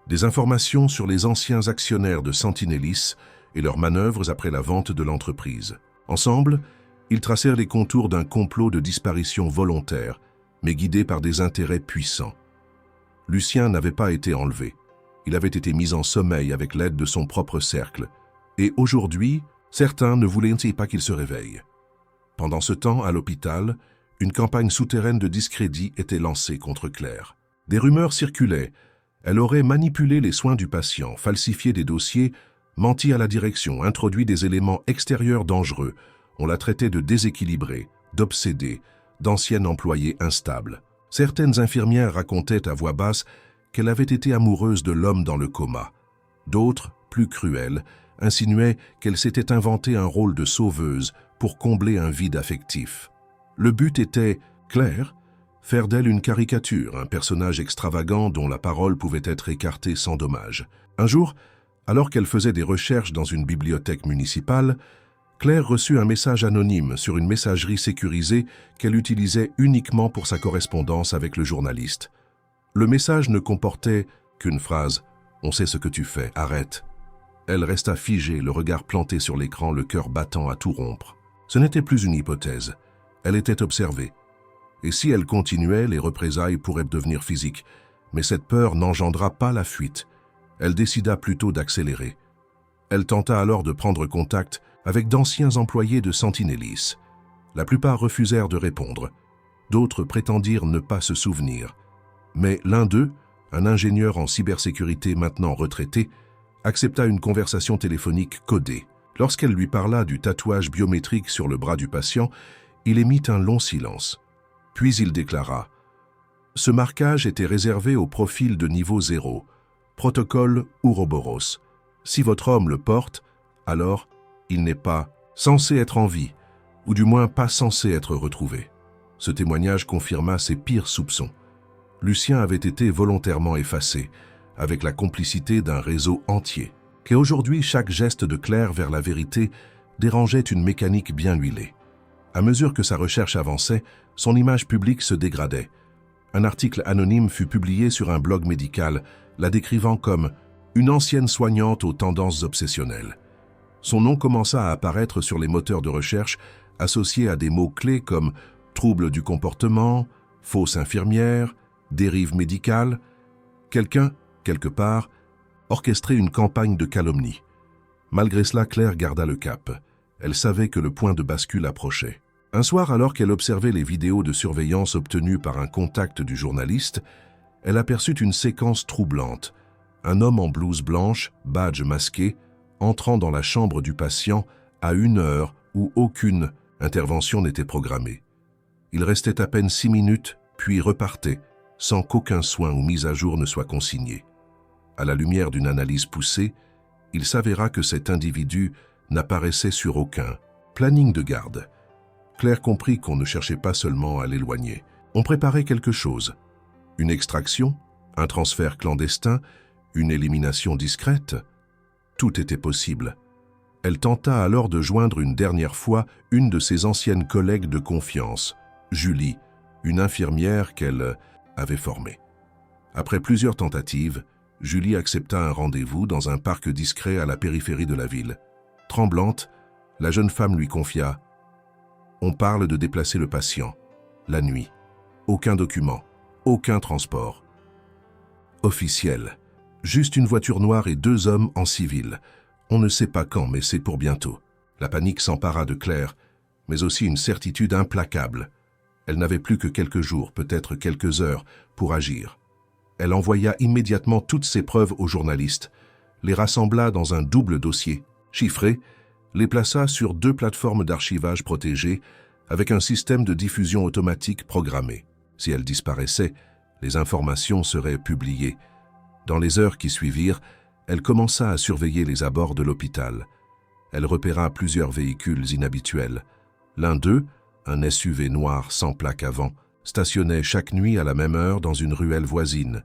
des informations sur les anciens actionnaires de Sentinellis et leurs manœuvres après la vente de l'entreprise. Ensemble, ils tracèrent les contours d'un complot de disparition volontaire, mais guidée par des intérêts puissants. Lucien n'avait pas été enlevé. Il avait été mis en sommeil avec l'aide de son propre cercle. Et aujourd'hui, certains ne voulaient pas qu'il se réveille. Pendant ce temps, à l'hôpital, une campagne souterraine de discrédit était lancée contre Claire. Des rumeurs circulaient. Elle aurait manipulé les soins du patient, falsifié des dossiers, menti à la direction, introduit des éléments extérieurs dangereux. On la traitait de déséquilibrée, d'obsédée, d'ancienne employée instable. Certaines infirmières racontaient à voix basse qu'elle avait été amoureuse de l'homme dans le coma. D'autres, plus cruelles, insinuaient qu'elle s'était inventé un rôle de sauveuse pour combler un vide affectif. Le but était clair, faire d'elle une caricature, un personnage extravagant dont la parole pouvait être écartée sans dommage. Un jour, alors qu'elle faisait des recherches dans une bibliothèque municipale, Claire reçut un message anonyme sur une messagerie sécurisée qu'elle utilisait uniquement pour sa correspondance avec le journaliste. Le message ne comportait qu'une phrase « On sait ce que tu fais, arrête ». Elle resta figée, le regard planté sur l'écran, le cœur battant à tout rompre. Ce n'était plus une hypothèse. Elle était observée. Et si elle continuait, les représailles pourraient devenir physiques. Mais cette peur n'engendra pas la fuite. Elle décida plutôt d'accélérer. Elle tenta alors de prendre contact avec d'anciens employés de Sentinellis. La plupart refusèrent de répondre. D'autres prétendirent ne pas se souvenir. Mais l'un d'eux, un ingénieur en cybersécurité maintenant retraité, accepta une conversation téléphonique codée. Lorsqu'elle lui parla du tatouage biométrique sur le bras du patient, il émit un long silence. Puis il déclara « Ce marquage était réservé au profil de niveau 0, protocole Ouroboros. Si votre homme le porte, alors il n'est pas censé être en vie, ou du moins pas censé être retrouvé. » Ce témoignage confirma ses pires soupçons. Lucien avait été volontairement effacé, avec la complicité d'un réseau entier, qu'aujourd'hui chaque geste de Claire vers la vérité dérangeait une mécanique bien huilée. À mesure que sa recherche avançait, son image publique se dégradait. Un article anonyme fut publié sur un blog médical, la décrivant comme « une ancienne soignante aux tendances obsessionnelles ». Son nom commença à apparaître sur les moteurs de recherche, associé à des mots-clés comme « troubles du comportement »,« fausse infirmière »,« dérive médicale ». Quelqu'un, quelque part, orchestrait une campagne de calomnie. Malgré cela, Claire garda le cap. Elle savait que le point de bascule approchait. Un soir, alors qu'elle observait les vidéos de surveillance obtenues par un contact du journaliste, elle aperçut une séquence troublante. Un homme en blouse blanche, badge masqué, entrant dans la chambre du patient à une heure où aucune intervention n'était programmée. Il restait à peine 6 minutes, puis repartait, sans qu'aucun soin ou mise à jour ne soit consigné. À la lumière d'une analyse poussée, il s'avéra que cet individu n'apparaissait sur aucun planning de garde. Claire comprit qu'on ne cherchait pas seulement à l'éloigner. On préparait quelque chose. Une extraction, un transfert clandestin, une élimination discrète. Tout était possible. Elle tenta alors de joindre une dernière fois une de ses anciennes collègues de confiance, Julie, une infirmière qu'elle avait formée. Après plusieurs tentatives, Julie accepta un rendez-vous dans un parc discret à la périphérie de la ville. Tremblante, la jeune femme lui confia « On parle de déplacer le patient, la nuit. Aucun document, aucun transport. Officiel. Juste une voiture noire et 2 hommes en civil. On ne sait pas quand, mais c'est pour bientôt. » La panique s'empara de Claire, mais aussi une certitude implacable. Elle n'avait plus que quelques jours, peut-être quelques heures, pour agir. Elle envoya immédiatement toutes ses preuves aux journalistes, les rassembla dans un double dossier, chiffré, les plaça sur 2 plateformes d'archivage protégées avec un système de diffusion automatique programmé. Si elle disparaissait, les informations seraient publiées. Dans les heures qui suivirent, elle commença à surveiller les abords de l'hôpital. Elle repéra plusieurs véhicules inhabituels. L'un d'eux, un SUV noir sans plaque avant, stationnait chaque nuit à la même heure dans une ruelle voisine.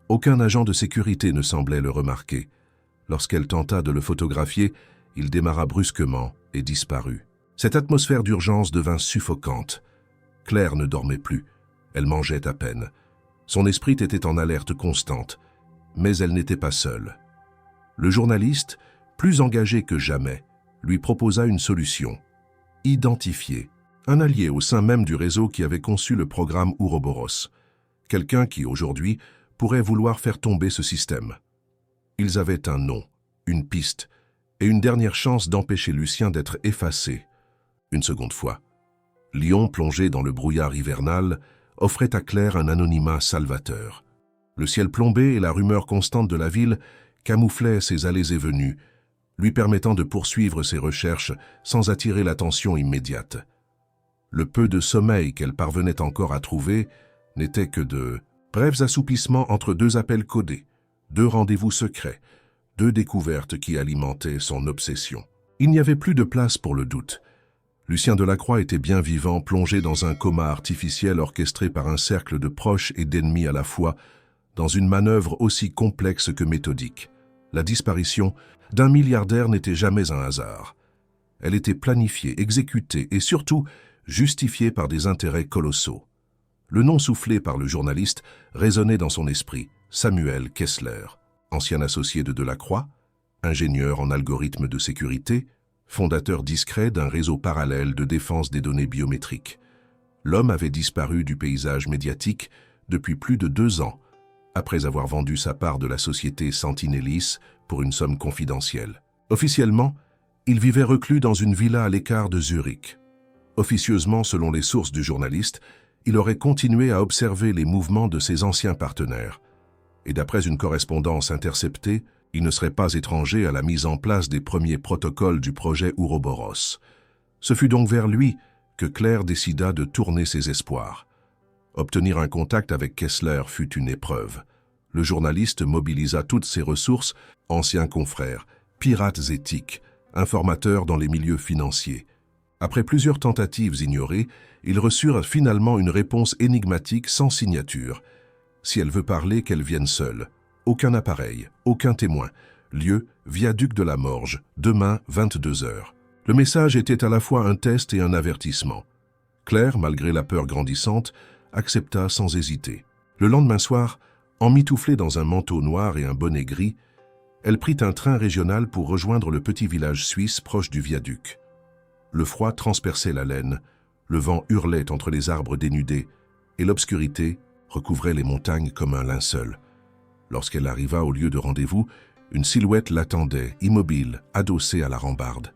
Aucun agent de sécurité ne semblait le remarquer. Lorsqu'elle tenta de le photographier, il démarra brusquement et disparut. Cette atmosphère d'urgence devint suffocante. Claire ne dormait plus. Elle mangeait à peine. Son esprit était en alerte constante. Mais elle n'était pas seule. Le journaliste, plus engagé que jamais, lui proposa une solution. Identifier Un allié au sein même du réseau qui avait conçu le programme Ouroboros. Quelqu'un qui, aujourd'hui, pourrait vouloir faire tomber ce système. Ils avaient un nom, une piste, et une dernière chance d'empêcher Lucien d'être effacé. Une seconde fois. Lyon, plongé dans le brouillard hivernal, offrait à Claire un anonymat salvateur. Le ciel plombé et la rumeur constante de la ville camouflaient ses allées et venues, lui permettant de poursuivre ses recherches sans attirer l'attention immédiate. Le peu de sommeil qu'elle parvenait encore à trouver n'était que de brefs assoupissements entre deux appels codés, deux rendez-vous secrets, deux découvertes qui alimentaient son obsession. Il n'y avait plus de place pour le doute. Lucien Delacroix était bien vivant, plongé dans un coma artificiel orchestré par un cercle de proches et d'ennemis à la fois, dans une manœuvre aussi complexe que méthodique. La disparition d'un milliardaire n'était jamais un hasard. Elle était planifiée, exécutée et surtout justifiée par des intérêts colossaux. Le nom soufflé par le journaliste résonnait dans son esprit, Samuel Kessler, ancien associé de Delacroix, ingénieur en algorithmes de sécurité, fondateur discret d'un réseau parallèle de défense des données biométriques. L'homme avait disparu du paysage médiatique depuis plus de 2 ans, après avoir vendu sa part de la société Sentinellis pour une somme confidentielle. Officiellement, il vivait reclus dans une villa à l'écart de Zurich. Officieusement, selon les sources du journaliste, il aurait continué à observer les mouvements de ses anciens partenaires. Et d'après une correspondance interceptée, il ne serait pas étranger à la mise en place des premiers protocoles du projet Ouroboros. Ce fut donc vers lui que Claire décida de tourner ses espoirs. Obtenir un contact avec Kessler fut une épreuve. Le journaliste mobilisa toutes ses ressources, anciens confrères, pirates éthiques, informateurs dans les milieux financiers. Après plusieurs tentatives ignorées, ils reçurent finalement une réponse énigmatique sans signature. Si elle veut parler, qu'elle vienne seule. Aucun appareil, aucun témoin. Lieu, viaduc de la Morge, demain 22 h. Le message était à la fois un test et un avertissement. Claire, malgré la peur grandissante, accepta sans hésiter. Le lendemain soir, emmitouflée dans un manteau noir et un bonnet gris, elle prit un train régional pour rejoindre le petit village suisse proche du viaduc. Le froid transperçait la laine, le vent hurlait entre les arbres dénudés, et l'obscurité recouvrait les montagnes comme un linceul. Lorsqu'elle arriva au lieu de rendez-vous, une silhouette l'attendait, immobile, adossée à la rambarde.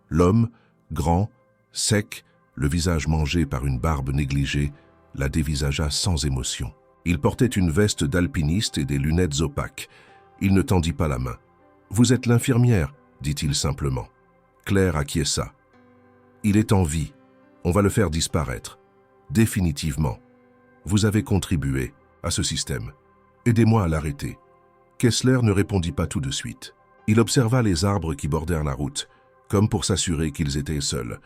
L'homme, grand, sec, le visage mangé par une barbe négligée, la dévisagea sans émotion. Il portait une veste d'alpiniste et des lunettes opaques. Il ne tendit pas la main. « Vous êtes l'infirmière » dit-il simplement. Claire acquiesça. « Il est en vie. On va le faire disparaître. Définitivement. Vous avez contribué à ce système. Aidez-moi à l'arrêter. » Kessler ne répondit pas tout de suite. Il observa les arbres qui bordèrent la route, comme pour s'assurer qu'ils étaient seuls.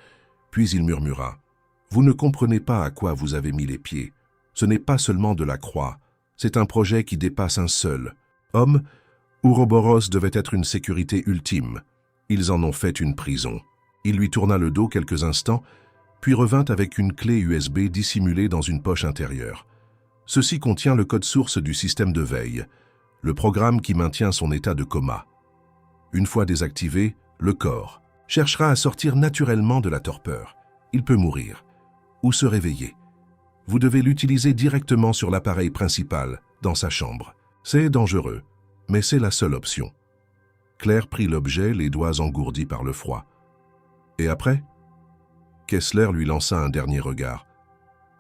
Puis il murmura. « Vous ne comprenez pas à quoi vous avez mis les pieds. Ce n'est pas seulement de la croix. C'est un projet qui dépasse un seul. Homme, Ouroboros devait être une sécurité ultime. Ils en ont fait une prison. » Il lui tourna le dos quelques instants, puis revint avec une clé USB dissimulée dans une poche intérieure. Ceci contient le code source du système de veille, le programme qui maintient son état de coma. Une fois désactivé, le corps cherchera à sortir naturellement de la torpeur. Il peut mourir ou se réveiller. Vous devez l'utiliser directement sur l'appareil principal, dans sa chambre. C'est dangereux, mais c'est la seule option. Claire prit l'objet, les doigts engourdis par le froid. Et après ? Kessler lui lança un dernier regard.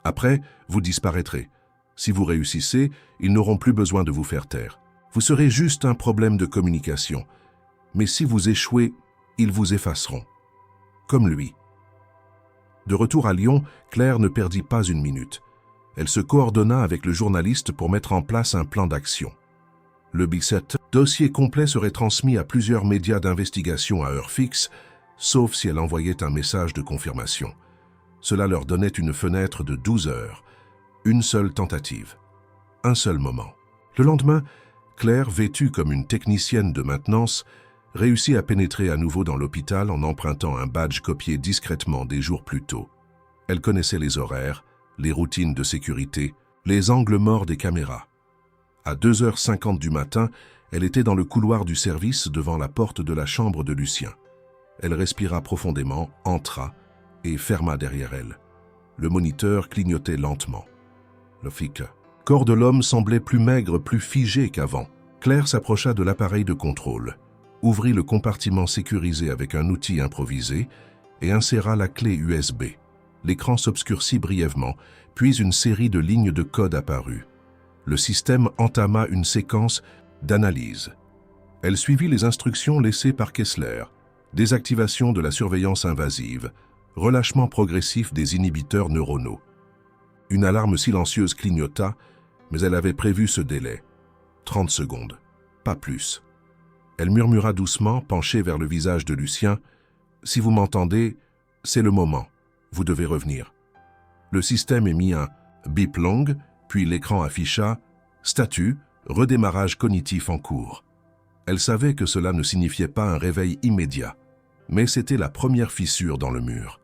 Après, vous disparaîtrez. Si vous réussissez, ils n'auront plus besoin de vous faire taire. Vous serez juste un problème de communication. Mais si vous échouez, ils vous effaceront. Comme lui. De retour à Lyon, Claire ne perdit pas une minute. Elle se coordonna avec le journaliste pour mettre en place un plan d'action. Le dossier complet serait transmis à plusieurs médias d'investigation à heure fixe, sauf si elle envoyait un message de confirmation. Cela leur donnait une fenêtre de 12 heures. Une seule tentative. Un seul moment. Le lendemain, Claire, vêtue comme une technicienne de maintenance, réussit à pénétrer à nouveau dans l'hôpital en empruntant un badge copié discrètement des jours plus tôt. Elle connaissait les horaires, les routines de sécurité, les angles morts des caméras. À 2h50 du matin, elle était dans le couloir du service devant la porte de la chambre de Lucien. Elle respira profondément, entra et ferma derrière elle. Le moniteur clignotait lentement. Le corps de l'homme semblait plus maigre, plus figé qu'avant. Claire s'approcha de l'appareil de contrôle, ouvrit le compartiment sécurisé avec un outil improvisé et inséra la clé USB. L'écran s'obscurcit brièvement, puis une série de lignes de code apparut. Le système entama une séquence d'analyse. Elle suivit les instructions laissées par Kessler. Désactivation de la surveillance invasive, relâchement progressif des inhibiteurs neuronaux. Une alarme silencieuse clignota, mais elle avait prévu ce délai. 30 secondes, pas plus. Elle murmura doucement, penchée vers le visage de Lucien. « Si vous m'entendez, c'est le moment. Vous devez revenir. » Le système émit un bip long, puis l'écran afficha « Statut, redémarrage cognitif en cours ». Elle savait que cela ne signifiait pas un réveil immédiat, mais c'était la première fissure dans le mur.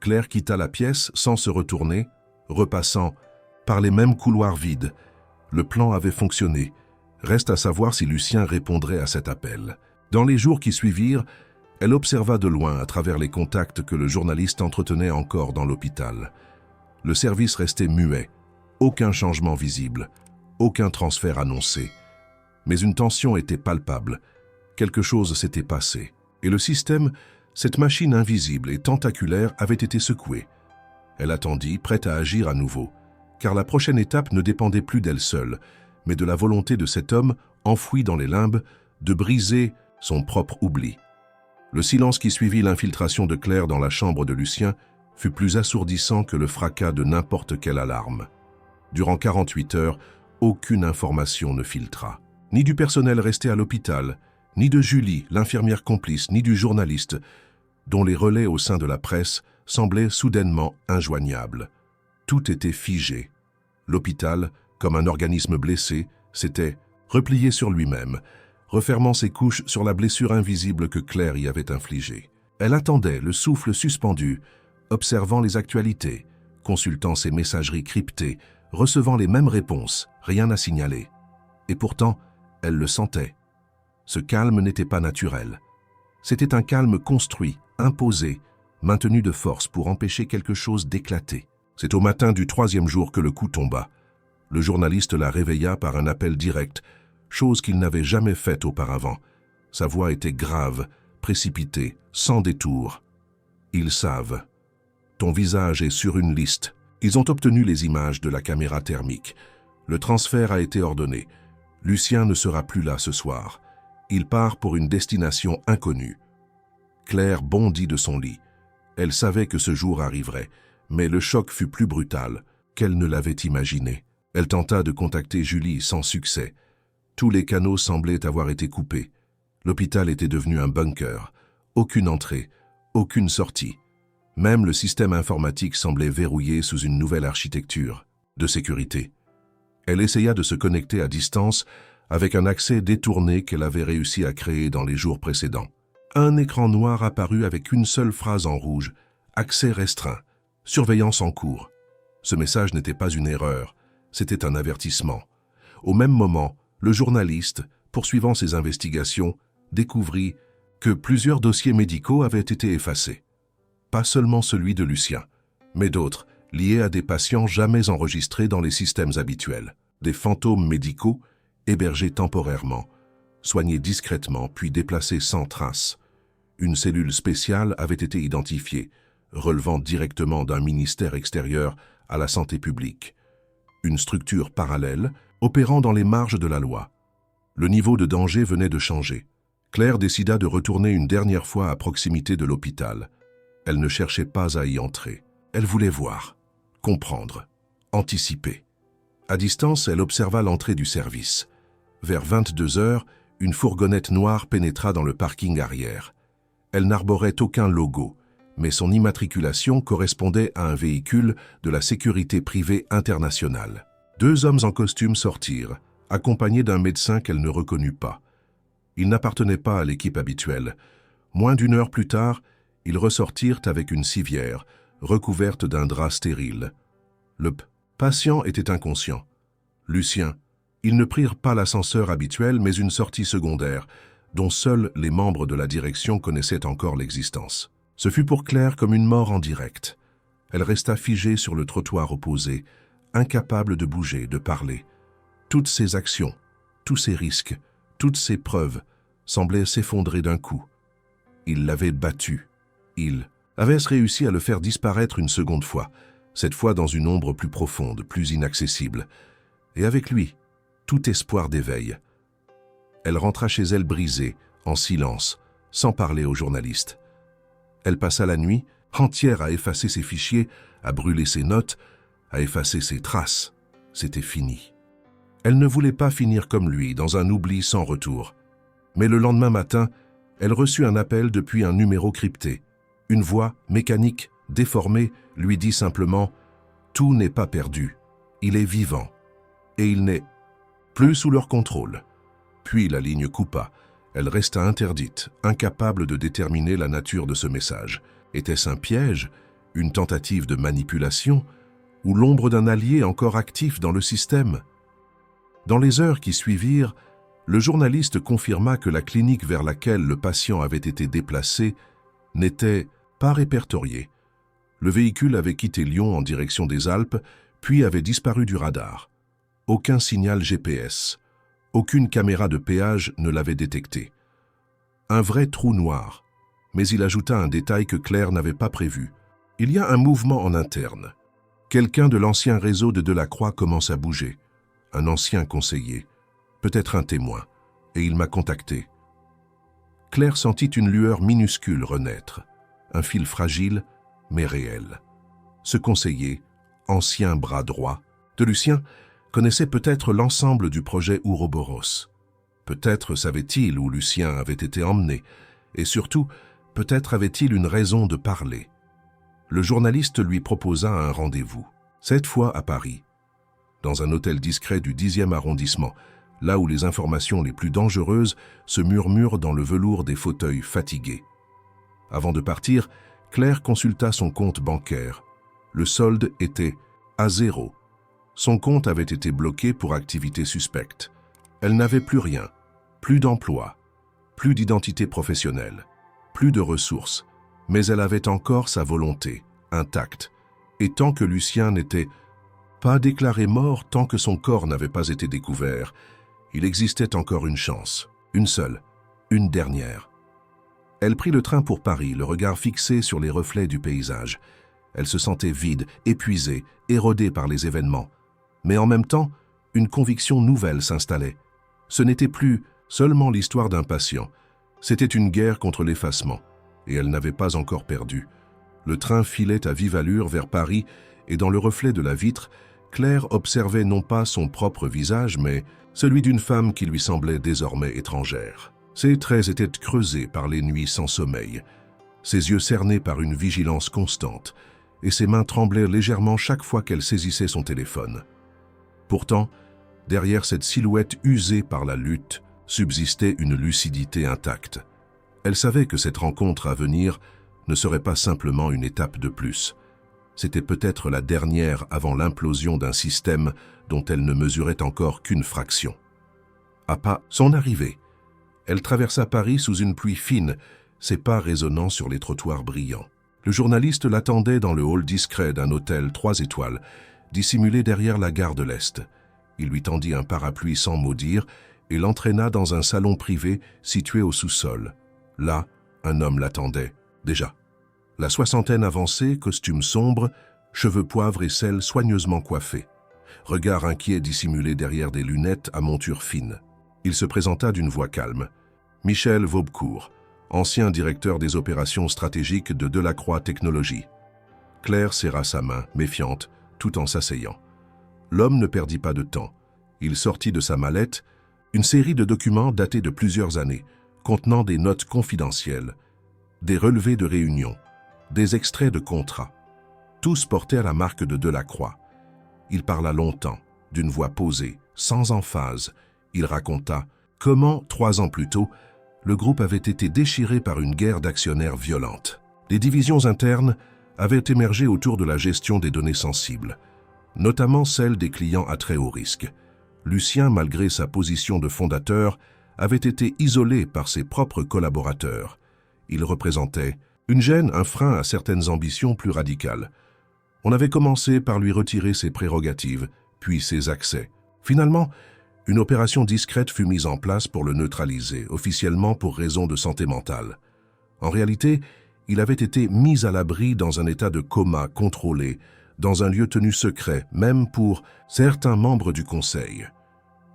Claire quitta la pièce sans se retourner, repassant par les mêmes couloirs vides. Le plan avait fonctionné. Reste à savoir si Lucien répondrait à cet appel. Dans les jours qui suivirent, elle observa de loin à travers les contacts que le journaliste entretenait encore dans l'hôpital. Le service restait muet, aucun changement visible, aucun transfert annoncé. Mais une tension était palpable, quelque chose s'était passé. Et le système, cette machine invisible et tentaculaire, avait été secoué. Elle attendit, prête à agir à nouveau, car la prochaine étape ne dépendait plus d'elle seule, mais de la volonté de cet homme, enfoui dans les limbes, de briser son propre oubli. Le silence qui suivit l'infiltration de Claire dans la chambre de Lucien fut plus assourdissant que le fracas de n'importe quelle alarme. Durant 48 heures, aucune information ne filtra. Ni du personnel resté à l'hôpital, ni de Julie, l'infirmière complice, ni du journaliste, dont les relais au sein de la presse semblaient soudainement injoignables. Tout était figé. L'hôpital, comme un organisme blessé, s'était replié sur lui-même, refermant ses couches sur la blessure invisible que Claire y avait infligée. Elle attendait, le souffle suspendu, observant les actualités, consultant ses messageries cryptées, recevant les mêmes réponses, rien à signaler. Et pourtant, elle le sentait. Ce calme n'était pas naturel. C'était un calme construit, imposé, maintenu de force pour empêcher quelque chose d'éclater. C'est au matin du 3e jour que le coup tomba. Le journaliste la réveilla par un appel direct, chose qu'il n'avait jamais faite auparavant. Sa voix était grave, précipitée, sans détour. « Ils savent. Ton visage est sur une liste. Ils ont obtenu les images de la caméra thermique. Le transfert a été ordonné. Lucien ne sera plus là ce soir. Il part pour une destination inconnue. » Claire bondit de son lit. Elle savait que ce jour arriverait, mais le choc fut plus brutal qu'elle ne l'avait imaginé. Elle tenta de contacter Julie sans succès. Tous les canaux semblaient avoir été coupés. L'hôpital était devenu un bunker. Aucune entrée, aucune sortie. Même le système informatique semblait verrouillé sous une nouvelle architecture de sécurité. Elle essaya de se connecter à distance avec un accès détourné qu'elle avait réussi à créer dans les jours précédents. Un écran noir apparut avec une seule phrase en rouge. Accès restreint. Surveillance en cours. Ce message n'était pas une erreur. C'était un avertissement. Au même moment, le journaliste, poursuivant ses investigations, découvrit que plusieurs dossiers médicaux avaient été effacés. Pas seulement celui de Lucien, mais d'autres, liés à des patients jamais enregistrés dans les systèmes habituels. Des fantômes médicaux, hébergés temporairement, soignés discrètement puis déplacés sans trace. Une cellule spéciale avait été identifiée, relevant directement d'un ministère extérieur à la santé publique. Une structure parallèle, opérant dans les marges de la loi. Le niveau de danger venait de changer. Claire décida de retourner une dernière fois à proximité de l'hôpital. Elle ne cherchait pas à y entrer. Elle voulait voir, comprendre, anticiper. À distance, elle observa l'entrée du service. Vers 22 heures, une fourgonnette noire pénétra dans le parking arrière. Elle n'arborait aucun logo, mais son immatriculation correspondait à un véhicule de la sécurité privée internationale. 2 hommes en costume sortirent, accompagnés d'un médecin qu'elle ne reconnut pas. Ils n'appartenaient pas à l'équipe habituelle. Moins d'1 heure plus tard, ils ressortirent avec une civière, recouverte d'un drap stérile. Le patient était inconscient. Lucien. Ils ne prirent pas l'ascenseur habituel, mais une sortie secondaire, dont seuls les membres de la direction connaissaient encore l'existence. Ce fut pour Claire comme une mort en direct. Elle resta figée sur le trottoir opposé, incapable de bouger, de parler. Toutes ses actions, tous ses risques, toutes ses preuves semblaient s'effondrer d'un coup. Il l'avait battue. Il avait réussi à le faire disparaître une seconde fois, cette fois dans une ombre plus profonde, plus inaccessible. Et avec lui, tout espoir d'éveil. Elle rentra chez elle brisée, en silence, sans parler aux journalistes. Elle passa la nuit entière à effacer ses fichiers, à brûler ses notes, à effacer ses traces. C'était fini. Elle ne voulait pas finir comme lui, dans un oubli sans retour. Mais le lendemain matin, elle reçut un appel depuis un numéro crypté. Une voix, mécanique, déformée, lui dit simplement « Tout n'est pas perdu. Il est vivant. Et il n'est plus sous leur contrôle. » Puis la ligne coupa. Elle resta interdite, incapable de déterminer la nature de ce message. Était-ce un piège, une tentative de manipulation, ou l'ombre d'un allié encore actif dans le système? Dans les heures qui suivirent, le journaliste confirma que la clinique vers laquelle le patient avait été déplacé n'était pas répertoriée. Le véhicule avait quitté Lyon en direction des Alpes, puis avait disparu du radar. Aucun signal GPS, aucune caméra de péage ne l'avait détecté. Un vrai trou noir, mais il ajouta un détail que Claire n'avait pas prévu. Il y a un mouvement en interne. Quelqu'un de l'ancien réseau de Delacroix commence à bouger. Un ancien conseiller, peut-être un témoin, et il m'a contacté. Claire sentit une lueur minuscule renaître, un fil fragile, mais réel. Ce conseiller, ancien bras droit de Lucien, connaissait peut-être l'ensemble du projet Ouroboros. Peut-être savait-il où Lucien avait été emmené, et surtout, peut-être avait-il une raison de parler. Le journaliste lui proposa un rendez-vous, cette fois à Paris, dans un hôtel discret du 10e arrondissement, là où les informations les plus dangereuses se murmurent dans le velours des fauteuils fatigués. Avant de partir, Claire consulta son compte bancaire. Le solde était à 0. Son compte avait été bloqué pour activité suspecte. Elle n'avait plus rien, plus d'emploi, plus d'identité professionnelle, plus de ressources, mais elle avait encore sa volonté, intacte. Et tant que Lucien n'était pas déclaré mort, tant que son corps n'avait pas été découvert, il existait encore une chance, une seule, une dernière. Elle prit le train pour Paris, le regard fixé sur les reflets du paysage. Elle se sentait vide, épuisée, érodée par les événements. Mais en même temps, une conviction nouvelle s'installait. Ce n'était plus seulement l'histoire d'un patient, c'était une guerre contre l'effacement, et elle n'avait pas encore perdu. Le train filait à vive allure vers Paris, et dans le reflet de la vitre, Claire observait non pas son propre visage, mais celui d'une femme qui lui semblait désormais étrangère. Ses traits étaient creusés par les nuits sans sommeil, ses yeux cernés par une vigilance constante, et ses mains tremblaient légèrement chaque fois qu'elle saisissait son téléphone. Pourtant, derrière cette silhouette usée par la lutte, subsistait une lucidité intacte. Elle savait que cette rencontre à venir ne serait pas simplement une étape de plus. C'était peut-être la dernière avant l'implosion d'un système dont elle ne mesurait encore qu'une fraction. À pas son arrivée, elle traversa Paris sous une pluie fine, ses pas résonnant sur les trottoirs brillants. Le journaliste l'attendait dans le hall discret d'un hôtel 3 étoiles, dissimulé derrière la gare de l'Est. Il lui tendit un parapluie sans mot dire et l'entraîna dans un salon privé situé au sous-sol. Là, un homme l'attendait, déjà. La soixantaine avancée, costume sombre, cheveux poivre et sel soigneusement coiffés. Regard inquiet dissimulé derrière des lunettes à monture fine. Il se présenta d'une voix calme. Michel Vaubecourt, ancien directeur des opérations stratégiques de Delacroix Technologies. Claire serra sa main, méfiante, tout en s'asseyant. L'homme ne perdit pas de temps. Il sortit de sa mallette une série de documents datés de plusieurs années, contenant des notes confidentielles, des relevés de réunions, des extraits de contrats. Tous portaient la marque de Delacroix. Il parla longtemps, d'une voix posée, sans emphase. Il raconta comment, 3 ans plus tôt, le groupe avait été déchiré par une guerre d'actionnaires violente. Des divisions internes avaient émergé autour de la gestion des données sensibles, notamment celle des clients à très haut risque. Lucien, malgré sa position de fondateur, avait été isolé par ses propres collaborateurs. Il représentait une gêne, un frein à certaines ambitions plus radicales. On avait commencé par lui retirer ses prérogatives, puis ses accès. Finalement, une opération discrète fut mise en place pour le neutraliser, officiellement pour raisons de santé mentale. En réalité, il avait été mis à l'abri dans un état de coma contrôlé, dans un lieu tenu secret, même pour certains membres du Conseil.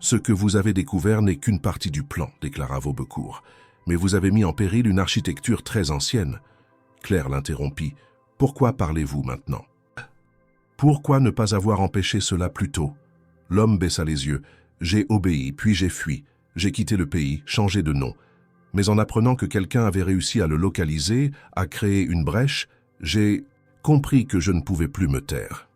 Ce que vous avez découvert n'est qu'une partie du plan, déclara Vaubecourt. Mais vous avez mis en péril une architecture très ancienne. Claire l'interrompit. Pourquoi parlez-vous maintenant? Pourquoi ne pas avoir empêché cela plus tôt? L'homme baissa les yeux. J'ai obéi, puis j'ai fui. J'ai quitté le pays, changé de nom. Mais en apprenant que quelqu'un avait réussi à le localiser, à créer une brèche, j'ai compris que je ne pouvais plus me taire.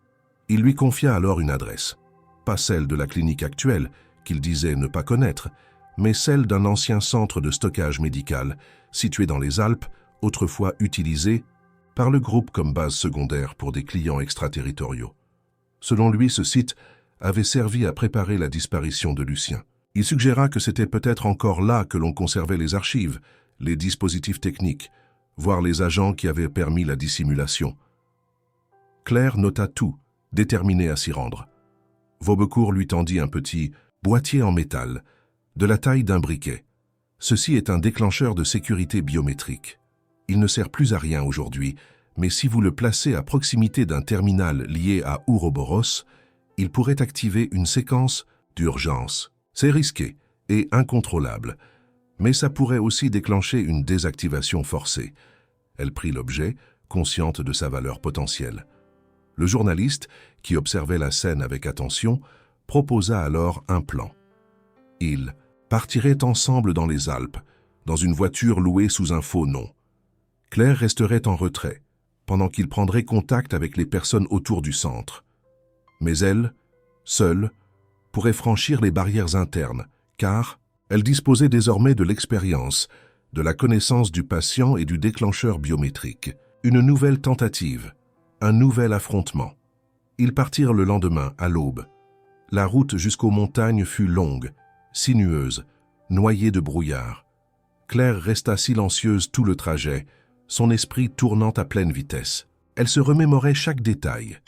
Il lui confia alors une adresse. Pas celle de la clinique actuelle, qu'il disait ne pas connaître, mais celle d'un ancien centre de stockage médical, situé dans les Alpes, autrefois utilisé par le groupe comme base secondaire pour des clients extraterritoriaux. Selon lui, ce site avait servi à préparer la disparition de Lucien. Il suggéra que c'était peut-être encore là que l'on conservait les archives, les dispositifs techniques, voire les agents qui avaient permis la dissimulation. Claire nota tout, déterminée à s'y rendre. Vaubecourt lui tendit un petit boîtier en métal, de la taille d'un briquet. Ceci est un déclencheur de sécurité biométrique. Il ne sert plus à rien aujourd'hui, mais si vous le placez à proximité d'un terminal lié à Ouroboros, il pourrait activer une séquence d'urgence. C'est risqué et incontrôlable, mais ça pourrait aussi déclencher une désactivation forcée. Elle prit l'objet, consciente de sa valeur potentielle. Le journaliste, qui observait la scène avec attention, proposa alors un plan. Ils partiraient ensemble dans les Alpes, dans une voiture louée sous un faux nom. Claire resterait en retrait, pendant qu'il prendrait contact avec les personnes autour du centre. Mais elle, seule, pourrait franchir les barrières internes, car elle disposait désormais de l'expérience, de la connaissance du patient et du déclencheur biométrique. Une nouvelle tentative, un nouvel affrontement. Ils partirent le lendemain, à l'aube. La route jusqu'aux montagnes fut longue, sinueuse, noyée de brouillard. Claire resta silencieuse tout le trajet, son esprit tournant à pleine vitesse. Elle se remémorait chaque détail.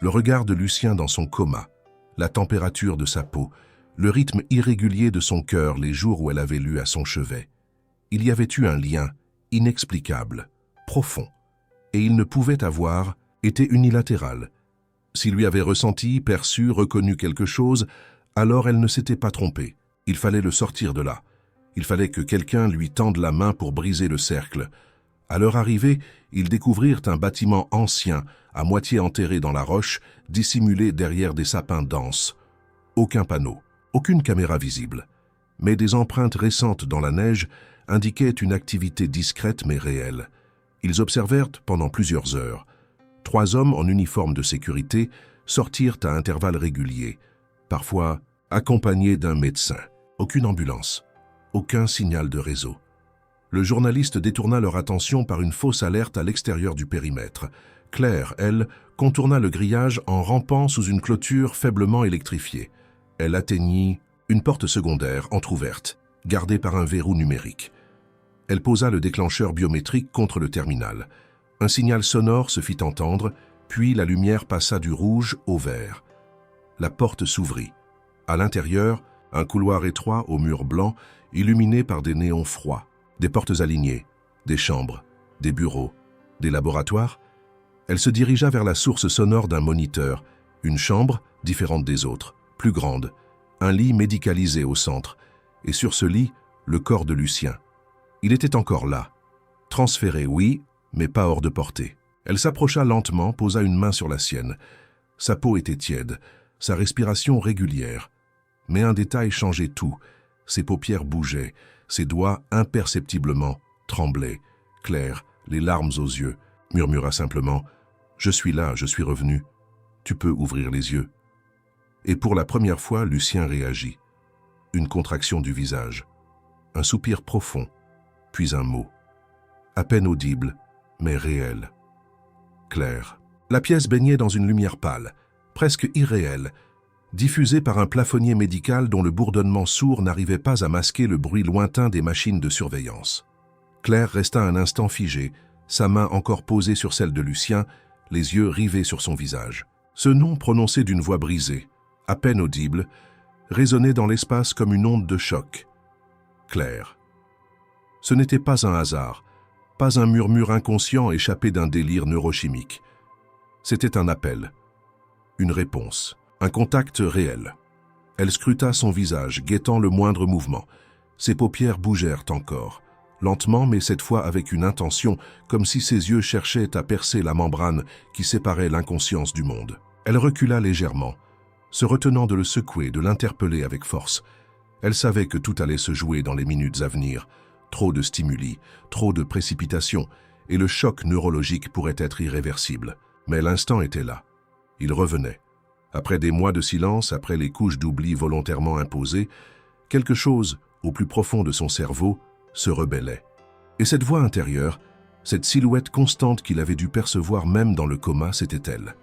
Le regard de Lucien dans son coma, la température de sa peau, le rythme irrégulier de son cœur les jours où elle avait lu à son chevet. Il y avait eu un lien inexplicable, profond, et il ne pouvait avoir été unilatéral. S'il lui avait ressenti, perçu, reconnu quelque chose, alors elle ne s'était pas trompée. Il fallait le sortir de là. Il fallait que quelqu'un lui tende la main pour briser le cercle. À leur arrivée, ils découvrirent un bâtiment ancien, à moitié enterré dans la roche, dissimulé derrière des sapins denses. Aucun panneau, aucune caméra visible. Mais des empreintes récentes dans la neige indiquaient une activité discrète mais réelle. Ils observèrent pendant plusieurs heures. 3 hommes en uniforme de sécurité sortirent à intervalles réguliers, parfois accompagnés d'un médecin. Aucune ambulance, aucun signal de réseau. Le journaliste détourna leur attention par une fausse alerte à l'extérieur du périmètre. Claire, elle, contourna le grillage en rampant sous une clôture faiblement électrifiée. Elle atteignit une porte secondaire entr'ouverte, gardée par un verrou numérique. Elle posa le déclencheur biométrique contre le terminal. Un signal sonore se fit entendre, puis la lumière passa du rouge au vert. La porte s'ouvrit. À l'intérieur, un couloir étroit aux murs blancs, illuminé par des néons froids, des portes alignées, des chambres, des bureaux, des laboratoires. Elle se dirigea vers la source sonore d'un moniteur, une chambre différente des autres, plus grande, un lit médicalisé au centre, et sur ce lit, le corps de Lucien. Il était encore là. Transféré, oui, mais pas hors de portée. Elle s'approcha lentement, posa une main sur la sienne. Sa peau était tiède, sa respiration régulière. Mais un détail changeait tout. Ses paupières bougeaient, ses doigts imperceptiblement tremblaient. Claire, les larmes aux yeux, murmura simplement « Je suis là, je suis revenu. Tu peux ouvrir les yeux. » Et pour la première fois, Lucien réagit. Une contraction du visage, un soupir profond, puis un mot. À peine audible, mais réel. Claire. La pièce baignait dans une lumière pâle, presque irréelle, diffusée par un plafonnier médical dont le bourdonnement sourd n'arrivait pas à masquer le bruit lointain des machines de surveillance. Claire resta un instant figée, sa main encore posée sur celle de Lucien, les yeux rivés sur son visage. Ce nom prononcé d'une voix brisée, à peine audible, résonnait dans l'espace comme une onde de choc. Claire. Ce n'était pas un hasard, pas un murmure inconscient échappé d'un délire neurochimique. C'était un appel, une réponse, un contact réel. Elle scruta son visage, guettant le moindre mouvement. Ses paupières bougèrent encore, lentement mais cette fois avec une intention, comme si ses yeux cherchaient à percer la membrane qui séparait l'inconscience du monde. Elle recula légèrement, se retenant de le secouer, de l'interpeller avec force. Elle savait que tout allait se jouer dans les minutes à venir. Trop de stimuli, trop de précipitations, et le choc neurologique pourrait être irréversible. Mais l'instant était là. Il revenait. Après des mois de silence, après les couches d'oubli volontairement imposées, quelque chose, au plus profond de son cerveau, se rebellait. Et cette voix intérieure, cette silhouette constante qu'il avait dû percevoir même dans le coma, c'était elle.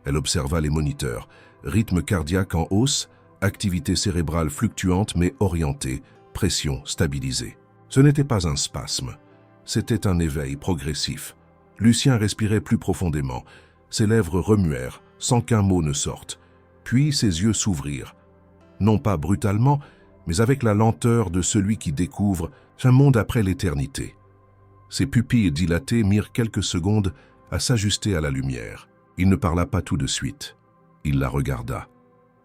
Elle observa les moniteurs, rythme cardiaque en hausse, activité cérébrale fluctuante mais orientée, pression stabilisée. Ce n'était pas un spasme, c'était un éveil progressif. Lucien respirait plus profondément, ses lèvres remuèrent, sans qu'un mot ne sorte. Puis ses yeux s'ouvrirent, non pas brutalement, mais avec la lenteur de celui qui découvre un monde après l'éternité. Ses pupilles dilatées mirent quelques secondes à s'ajuster à la lumière. Il ne parla pas tout de suite. Il la regarda.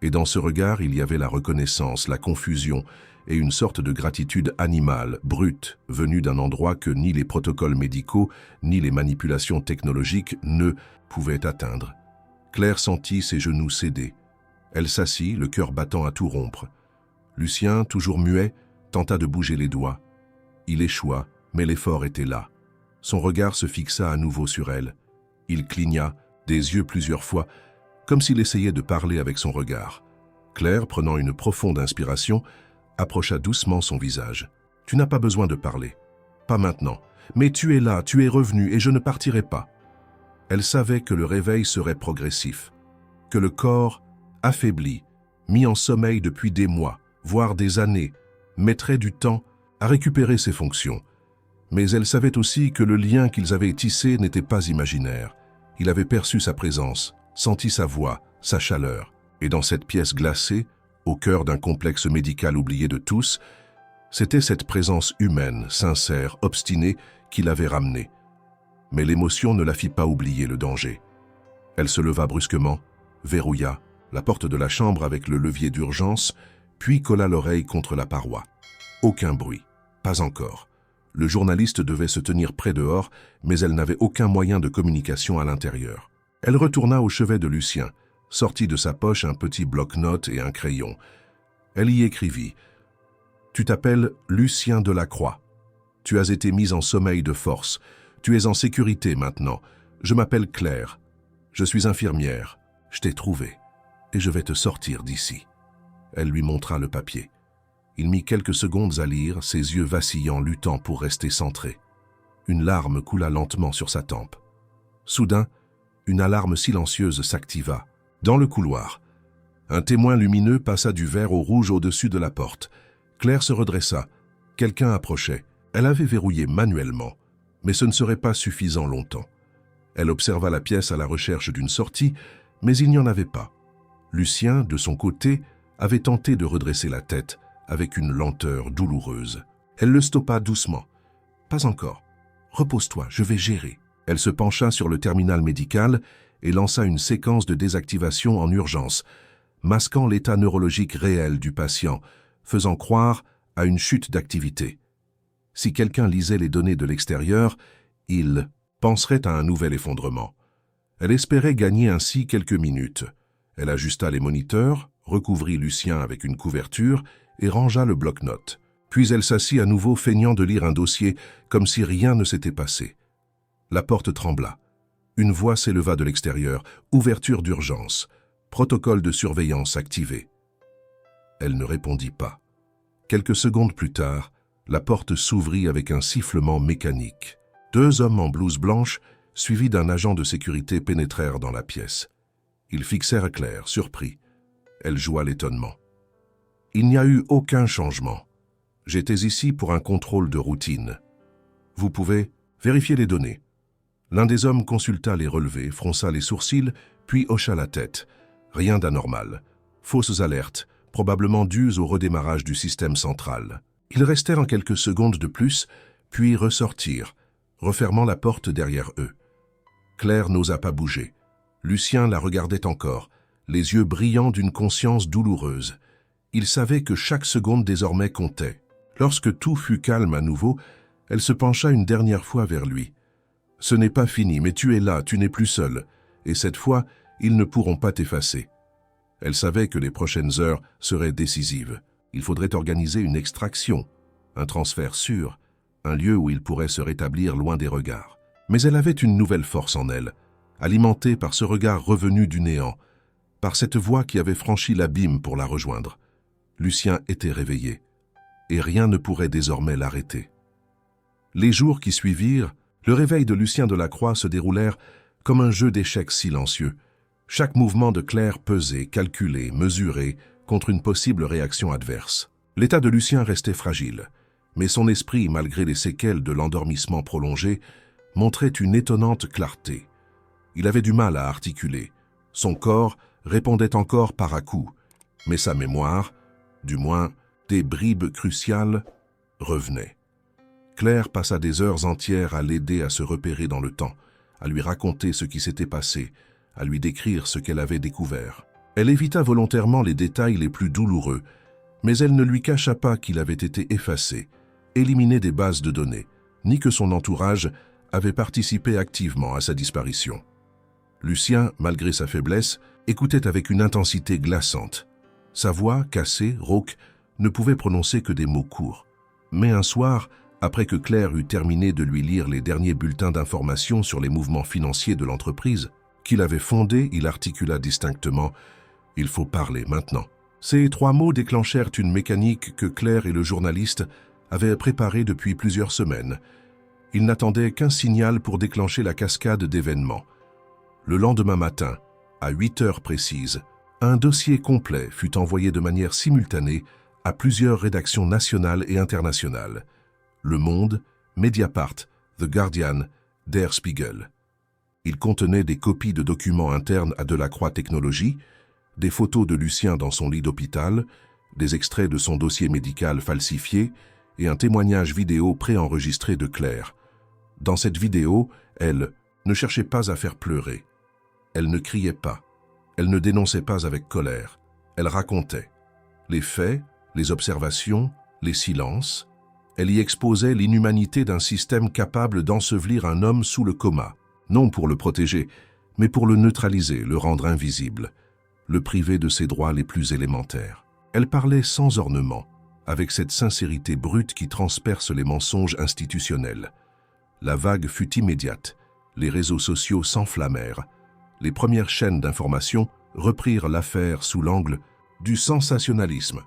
Et dans ce regard, il y avait la reconnaissance, la confusion et une sorte de gratitude animale, brute, venue d'un endroit que ni les protocoles médicaux, ni les manipulations technologiques ne pouvaient atteindre. Claire sentit ses genoux céder. Elle s'assit, le cœur battant à tout rompre. Lucien, toujours muet, tenta de bouger les doigts. Il échoua, mais l'effort était là. Son regard se fixa à nouveau sur elle. Il cligna, des yeux plusieurs fois, comme s'il essayait de parler avec son regard. Claire, prenant une profonde inspiration, approcha doucement son visage. « Tu n'as pas besoin de parler. Pas maintenant. Mais tu es là, tu es revenu et je ne partirai pas. » Elle savait que le réveil serait progressif, que le corps, affaibli, mis en sommeil depuis des mois, voire des années, mettrait du temps à récupérer ses fonctions. Mais elle savait aussi que le lien qu'ils avaient tissé n'était pas imaginaire. Il avait perçu sa présence, senti sa voix, sa chaleur. Et dans cette pièce glacée, au cœur d'un complexe médical oublié de tous, c'était cette présence humaine, sincère, obstinée, qui l'avait ramenée. Mais l'émotion ne la fit pas oublier le danger. Elle se leva brusquement, verrouilla la porte de la chambre avec le levier d'urgence, puis colla l'oreille contre la paroi. Aucun bruit, pas encore. Le journaliste devait se tenir près dehors, mais elle n'avait aucun moyen de communication à l'intérieur. Elle retourna au chevet de Lucien, sortit de sa poche un petit bloc-notes et un crayon. Elle y écrivit « Tu t'appelles Lucien Delacroix. Tu as été mis en sommeil de force. Tu es en sécurité maintenant. Je m'appelle Claire. Je suis infirmière. Je t'ai trouvé. Et je vais te sortir d'ici. » Elle lui montra le papier. Il mit quelques secondes à lire, ses yeux vacillants luttant pour rester centrés. Une larme coula lentement sur sa tempe. Soudain, une alarme silencieuse s'activa. Dans le couloir, un témoin lumineux passa du vert au rouge au-dessus de la porte. Claire se redressa. Quelqu'un approchait. Elle avait verrouillé manuellement, mais ce ne serait pas suffisant longtemps. Elle observa la pièce à la recherche d'une sortie, mais il n'y en avait pas. Lucien, de son côté, avait tenté de redresser la tête avec une lenteur douloureuse. Elle le stoppa doucement. « Pas encore. Repose-toi, je vais gérer. » Elle se pencha sur le terminal médical et lança une séquence de désactivation en urgence, masquant l'état neurologique réel du patient, faisant croire à une chute d'activité. Si quelqu'un lisait les données de l'extérieur, il penserait à un nouvel effondrement. Elle espérait gagner ainsi quelques minutes. Elle ajusta les moniteurs, recouvrit Lucien avec une couverture et rangea le bloc-notes. Puis elle s'assit à nouveau feignant de lire un dossier comme si rien ne s'était passé. La porte trembla. Une voix s'éleva de l'extérieur. Ouverture d'urgence. Protocole de surveillance activé. Elle ne répondit pas. Quelques secondes plus tard, la porte s'ouvrit avec un sifflement mécanique. 2 hommes en blouse blanche, suivis d'un agent de sécurité, pénétrèrent dans la pièce. Ils fixèrent Claire, surpris. Elle joua l'étonnement. « Il n'y a eu aucun changement. J'étais ici pour un contrôle de routine. Vous pouvez vérifier les données. » L'un des hommes consulta les relevés, fronça les sourcils, puis hocha la tête. Rien d'anormal. Fausses alertes, probablement dues au redémarrage du système central. Ils restèrent en quelques secondes de plus, puis ressortirent, refermant la porte derrière eux. Claire n'osa pas bouger. Lucien la regardait encore, les yeux brillants d'une conscience douloureuse. Il savait que chaque seconde désormais comptait. Lorsque tout fut calme à nouveau, elle se pencha une dernière fois vers lui. « Ce n'est pas fini, mais tu es là, tu n'es plus seul. Et cette fois, ils ne pourront pas t'effacer. » Elle savait que les prochaines heures seraient décisives. Il faudrait organiser une extraction, un transfert sûr, un lieu où il pourrait se rétablir loin des regards. Mais elle avait une nouvelle force en elle, alimentée par ce regard revenu du néant, par cette voix qui avait franchi l'abîme pour la rejoindre. Lucien était réveillé, et rien ne pourrait désormais l'arrêter. Les jours qui suivirent, le réveil de Lucien Delacroix se déroulèrent comme un jeu d'échecs silencieux. Chaque mouvement de Claire pesé, calculé, mesuré, contre une possible réaction adverse. L'état de Lucien restait fragile, mais son esprit, malgré les séquelles de l'endormissement prolongé, montrait une étonnante clarté. Il avait du mal à articuler. Son corps répondait encore par à-coups, mais sa mémoire, du moins des bribes cruciales, revenait. Claire passa des heures entières à l'aider à se repérer dans le temps, à lui raconter ce qui s'était passé, à lui décrire ce qu'elle avait découvert. Elle évita volontairement les détails les plus douloureux, mais elle ne lui cacha pas qu'il avait été effacé, éliminé des bases de données, ni que son entourage avait participé activement à sa disparition. Lucien, malgré sa faiblesse, écoutait avec une intensité glaçante. Sa voix, cassée, rauque, ne pouvait prononcer que des mots courts. Mais un soir, après que Claire eut terminé de lui lire les derniers bulletins d'information sur les mouvements financiers de l'entreprise qu'il avait fondée, il articula distinctement « Il faut parler maintenant ». Ces 3 mots déclenchèrent une mécanique que Claire et le journaliste avaient préparée depuis plusieurs semaines. Ils n'attendaient qu'un signal pour déclencher la cascade d'événements. Le lendemain matin, à 8 heures précises, un dossier complet fut envoyé de manière simultanée à plusieurs rédactions nationales et internationales. Le Monde, Mediapart, The Guardian, Der Spiegel. Il contenait des copies de documents internes à Delacroix Technologies, des photos de Lucien dans son lit d'hôpital, des extraits de son dossier médical falsifié et un témoignage vidéo préenregistré de Claire. Dans cette vidéo, elle ne cherchait pas à faire pleurer. Elle ne criait pas. Elle ne dénonçait pas avec colère. Elle racontait les faits, les observations, les silences. Elle y exposait l'inhumanité d'un système capable d'ensevelir un homme sous le coma, non pour le protéger, mais pour le neutraliser, le rendre invisible, le priver de ses droits les plus élémentaires. Elle parlait sans ornement, avec cette sincérité brute qui transperce les mensonges institutionnels. La vague fut immédiate, les réseaux sociaux s'enflammèrent. Les premières chaînes d'information reprirent l'affaire sous l'angle du sensationnalisme.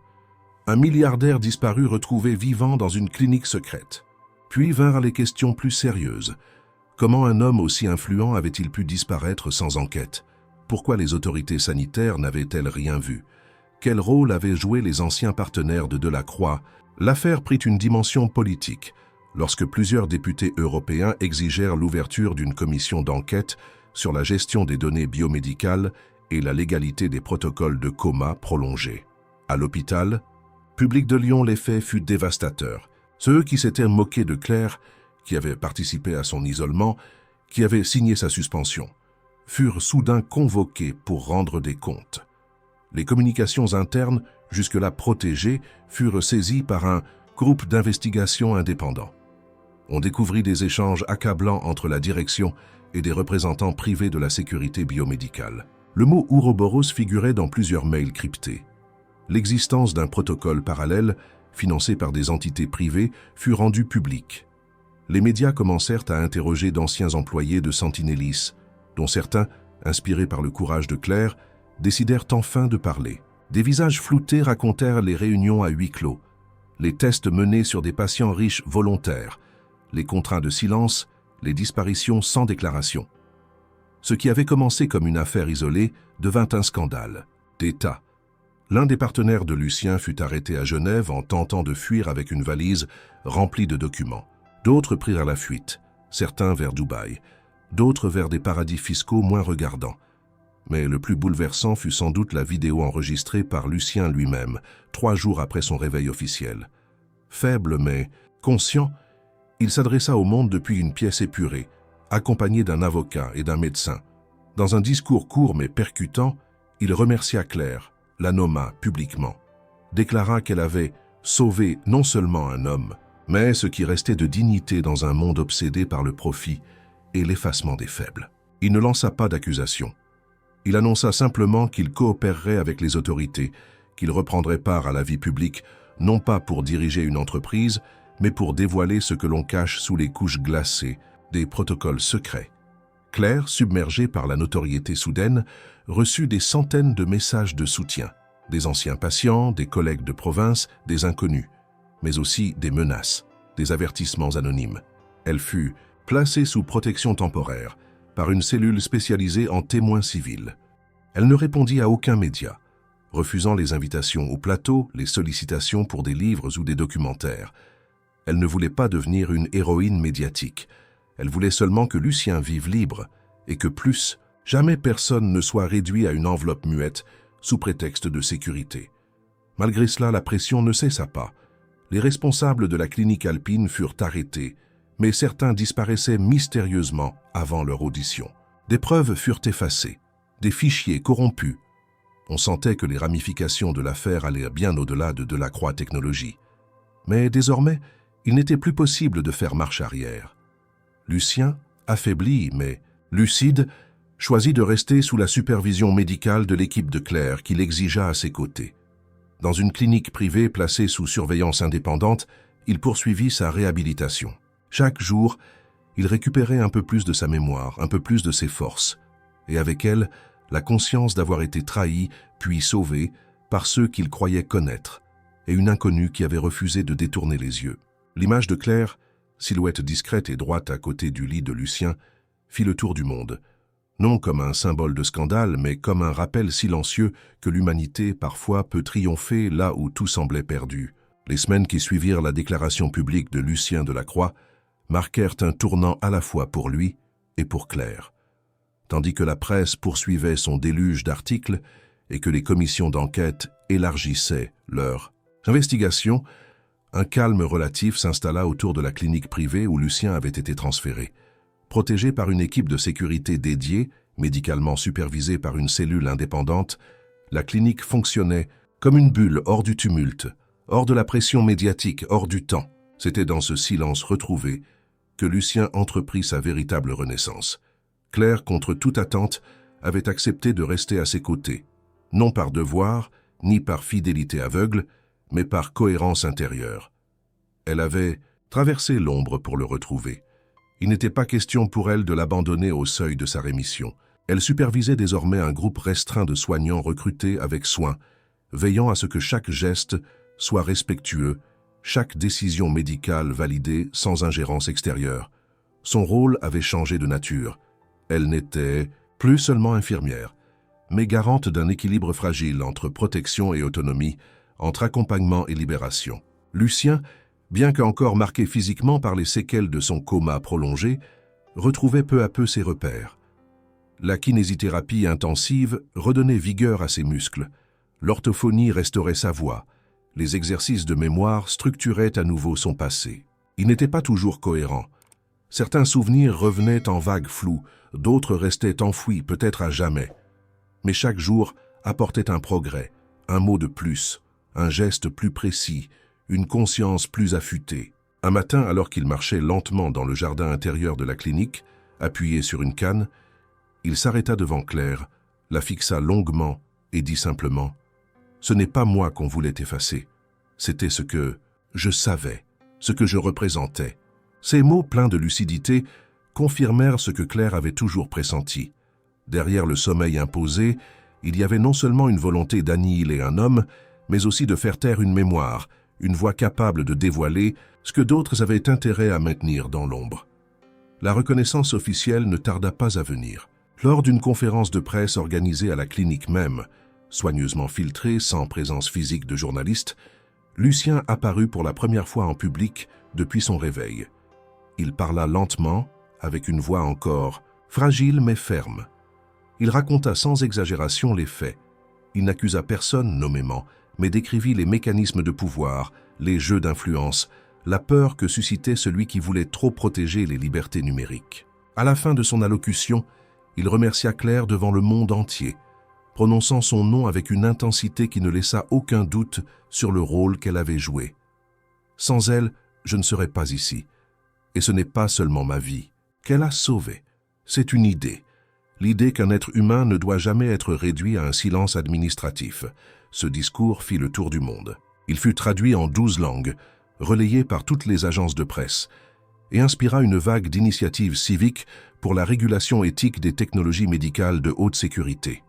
Un milliardaire disparu retrouvé vivant dans une clinique secrète. Puis vinrent les questions plus sérieuses. Comment un homme aussi influent avait-il pu disparaître sans enquête? Pourquoi les autorités sanitaires n'avaient-elles rien vu? Quel rôle avaient joué les anciens partenaires de Delacroix? L'affaire prit une dimension politique, lorsque plusieurs députés européens exigèrent l'ouverture d'une commission d'enquête sur la gestion des données biomédicales et la légalité des protocoles de coma prolongés. À l'hôpital, Public de Lyon, l'effet fut dévastateur. Ceux qui s'étaient moqués de Claire, qui avaient participé à son isolement, qui avaient signé sa suspension, furent soudain convoqués pour rendre des comptes. Les communications internes, jusque-là protégées, furent saisies par un groupe d'investigation indépendant. On découvrit des échanges accablants entre la direction et des représentants privés de la sécurité biomédicale. Le mot Ouroboros figurait dans plusieurs mails cryptés. L'existence d'un protocole parallèle, financé par des entités privées, fut rendue publique. Les médias commencèrent à interroger d'anciens employés de Sentinellis, dont certains, inspirés par le courage de Claire, décidèrent enfin de parler. Des visages floutés racontèrent les réunions à huis clos, les tests menés sur des patients riches volontaires, les contraints de silence, les disparitions sans déclaration. Ce qui avait commencé comme une affaire isolée devint un scandale d'État. L'un des partenaires de Lucien fut arrêté à Genève en tentant de fuir avec une valise remplie de documents. D'autres prirent la fuite, certains vers Dubaï. d'autres vers des paradis fiscaux moins regardants. Mais le plus bouleversant fut sans doute la vidéo enregistrée par Lucien lui-même, 3 jours après son réveil officiel. Faible mais conscient, il s'adressa au monde depuis une pièce épurée, accompagné d'un avocat et d'un médecin. Dans un discours court mais percutant, il remercia Claire, la nomma publiquement, déclara qu'elle avait sauvé non seulement un homme, mais ce qui restait de dignité dans un monde obsédé par le profit et l'effacement des faibles. Il ne lança pas d'accusation. Il annonça simplement qu'il coopérerait avec les autorités, qu'il reprendrait part à la vie publique, non pas pour diriger une entreprise, mais pour dévoiler ce que l'on cache sous les couches glacées des protocoles secrets. Claire, submergée par la notoriété soudaine, reçut des centaines de messages de soutien, des anciens patients, des collègues de province, des inconnus, mais aussi des menaces, des avertissements anonymes. Elle fut placée sous protection temporaire par une cellule spécialisée en témoins civils. Elle ne répondit à aucun média, refusant les invitations au plateau, les sollicitations pour des livres ou des documentaires. Elle ne voulait pas devenir une héroïne médiatique. Elle voulait seulement que Lucien vive libre et que plus, jamais personne ne soit réduit à une enveloppe muette sous prétexte de sécurité. Malgré cela, la pression ne cessa pas. Les responsables de la clinique alpine furent arrêtés, mais certains disparaissaient mystérieusement avant leur audition. Des preuves furent effacées, des fichiers corrompus. On sentait que les ramifications de l'affaire allaient bien au-delà de Delacroix Technologies. Mais désormais, il n'était plus possible de faire marche arrière. Lucien, affaibli mais lucide, choisit de rester sous la supervision médicale de l'équipe de Claire qui l'exigea à ses côtés. Dans une clinique privée placée sous surveillance indépendante, il poursuivit sa réhabilitation. Chaque jour, il récupérait un peu plus de sa mémoire, un peu plus de ses forces, et avec elle, la conscience d'avoir été trahi, puis sauvé, par ceux qu'il croyait connaître, et une inconnue qui avait refusé de détourner les yeux. L'image de Claire, silhouette discrète et droite à côté du lit de Lucien, fit le tour du monde, non comme un symbole de scandale, mais comme un rappel silencieux que l'humanité parfois peut triompher là où tout semblait perdu. Les semaines qui suivirent la déclaration publique de Lucien Delacroix marquèrent un tournant à la fois pour lui et pour Claire. Tandis que la presse poursuivait son déluge d'articles et que les commissions d'enquête élargissaient leur investigation, un calme relatif s'installa autour de la clinique privée où Lucien avait été transféré. Protégé par une équipe de sécurité dédiée, médicalement supervisée par une cellule indépendante, la clinique fonctionnait comme une bulle hors du tumulte, hors de la pression médiatique, hors du temps. C'était dans ce silence retrouvé que Lucien entreprit sa véritable renaissance. Claire, contre toute attente, avait accepté de rester à ses côtés, non par devoir, ni par fidélité aveugle, mais par cohérence intérieure. Elle avait traversé l'ombre pour le retrouver. Il n'était pas question pour elle de l'abandonner au seuil de sa rémission. Elle supervisait désormais un groupe restreint de soignants recrutés avec soin, veillant à ce que chaque geste soit respectueux, chaque décision médicale validée sans ingérence extérieure. Son rôle avait changé de nature. Elle n'était plus seulement infirmière, mais garante d'un équilibre fragile entre protection et autonomie, entre accompagnement et libération. Lucien, bien qu'encore marqué physiquement par les séquelles de son coma prolongé, retrouvait peu à peu ses repères. La kinésithérapie intensive redonnait vigueur à ses muscles, l'orthophonie restaurait sa voix, les exercices de mémoire structuraient à nouveau son passé. Il n'était pas toujours cohérent. Certains souvenirs revenaient en vagues floues, d'autres restaient enfouis, peut-être à jamais. Mais chaque jour apportait un progrès, un mot de plus, un geste plus précis, une conscience plus affûtée. Un matin, alors qu'il marchait lentement dans le jardin intérieur de la clinique, appuyé sur une canne, il s'arrêta devant Claire, la fixa longuement et dit simplement « Ce n'est pas moi qu'on voulait effacer, c'était ce que je savais, ce que je représentais. » Ces mots pleins de lucidité confirmèrent ce que Claire avait toujours pressenti. Derrière le sommeil imposé, il y avait non seulement une volonté d'annihiler un homme, mais aussi de faire taire une mémoire, une voix capable de dévoiler ce que d'autres avaient intérêt à maintenir dans l'ombre. La reconnaissance officielle ne tarda pas à venir. Lors d'une conférence de presse organisée à la clinique même, soigneusement filtrée, sans présence physique de journalistes, Lucien apparut pour la première fois en public depuis son réveil. Il parla lentement, avec une voix encore fragile mais ferme. Il raconta sans exagération les faits. Il n'accusa personne nommément, mais décrivit les mécanismes de pouvoir, les jeux d'influence, la peur que suscitait celui qui voulait trop protéger les libertés numériques. À la fin de son allocution, il remercia Claire devant le monde entier, prononçant son nom avec une intensité qui ne laissa aucun doute sur le rôle qu'elle avait joué. Sans elle, je ne serais pas ici. Et ce n'est pas seulement ma vie qu'elle a sauvée. C'est une idée. L'idée qu'un être humain ne doit jamais être réduit à un silence administratif. Ce discours fit le tour du monde. Il fut traduit en 12 langues, relayé par toutes les agences de presse, et inspira une vague d'initiatives civiques pour la régulation éthique des technologies médicales de haute sécurité.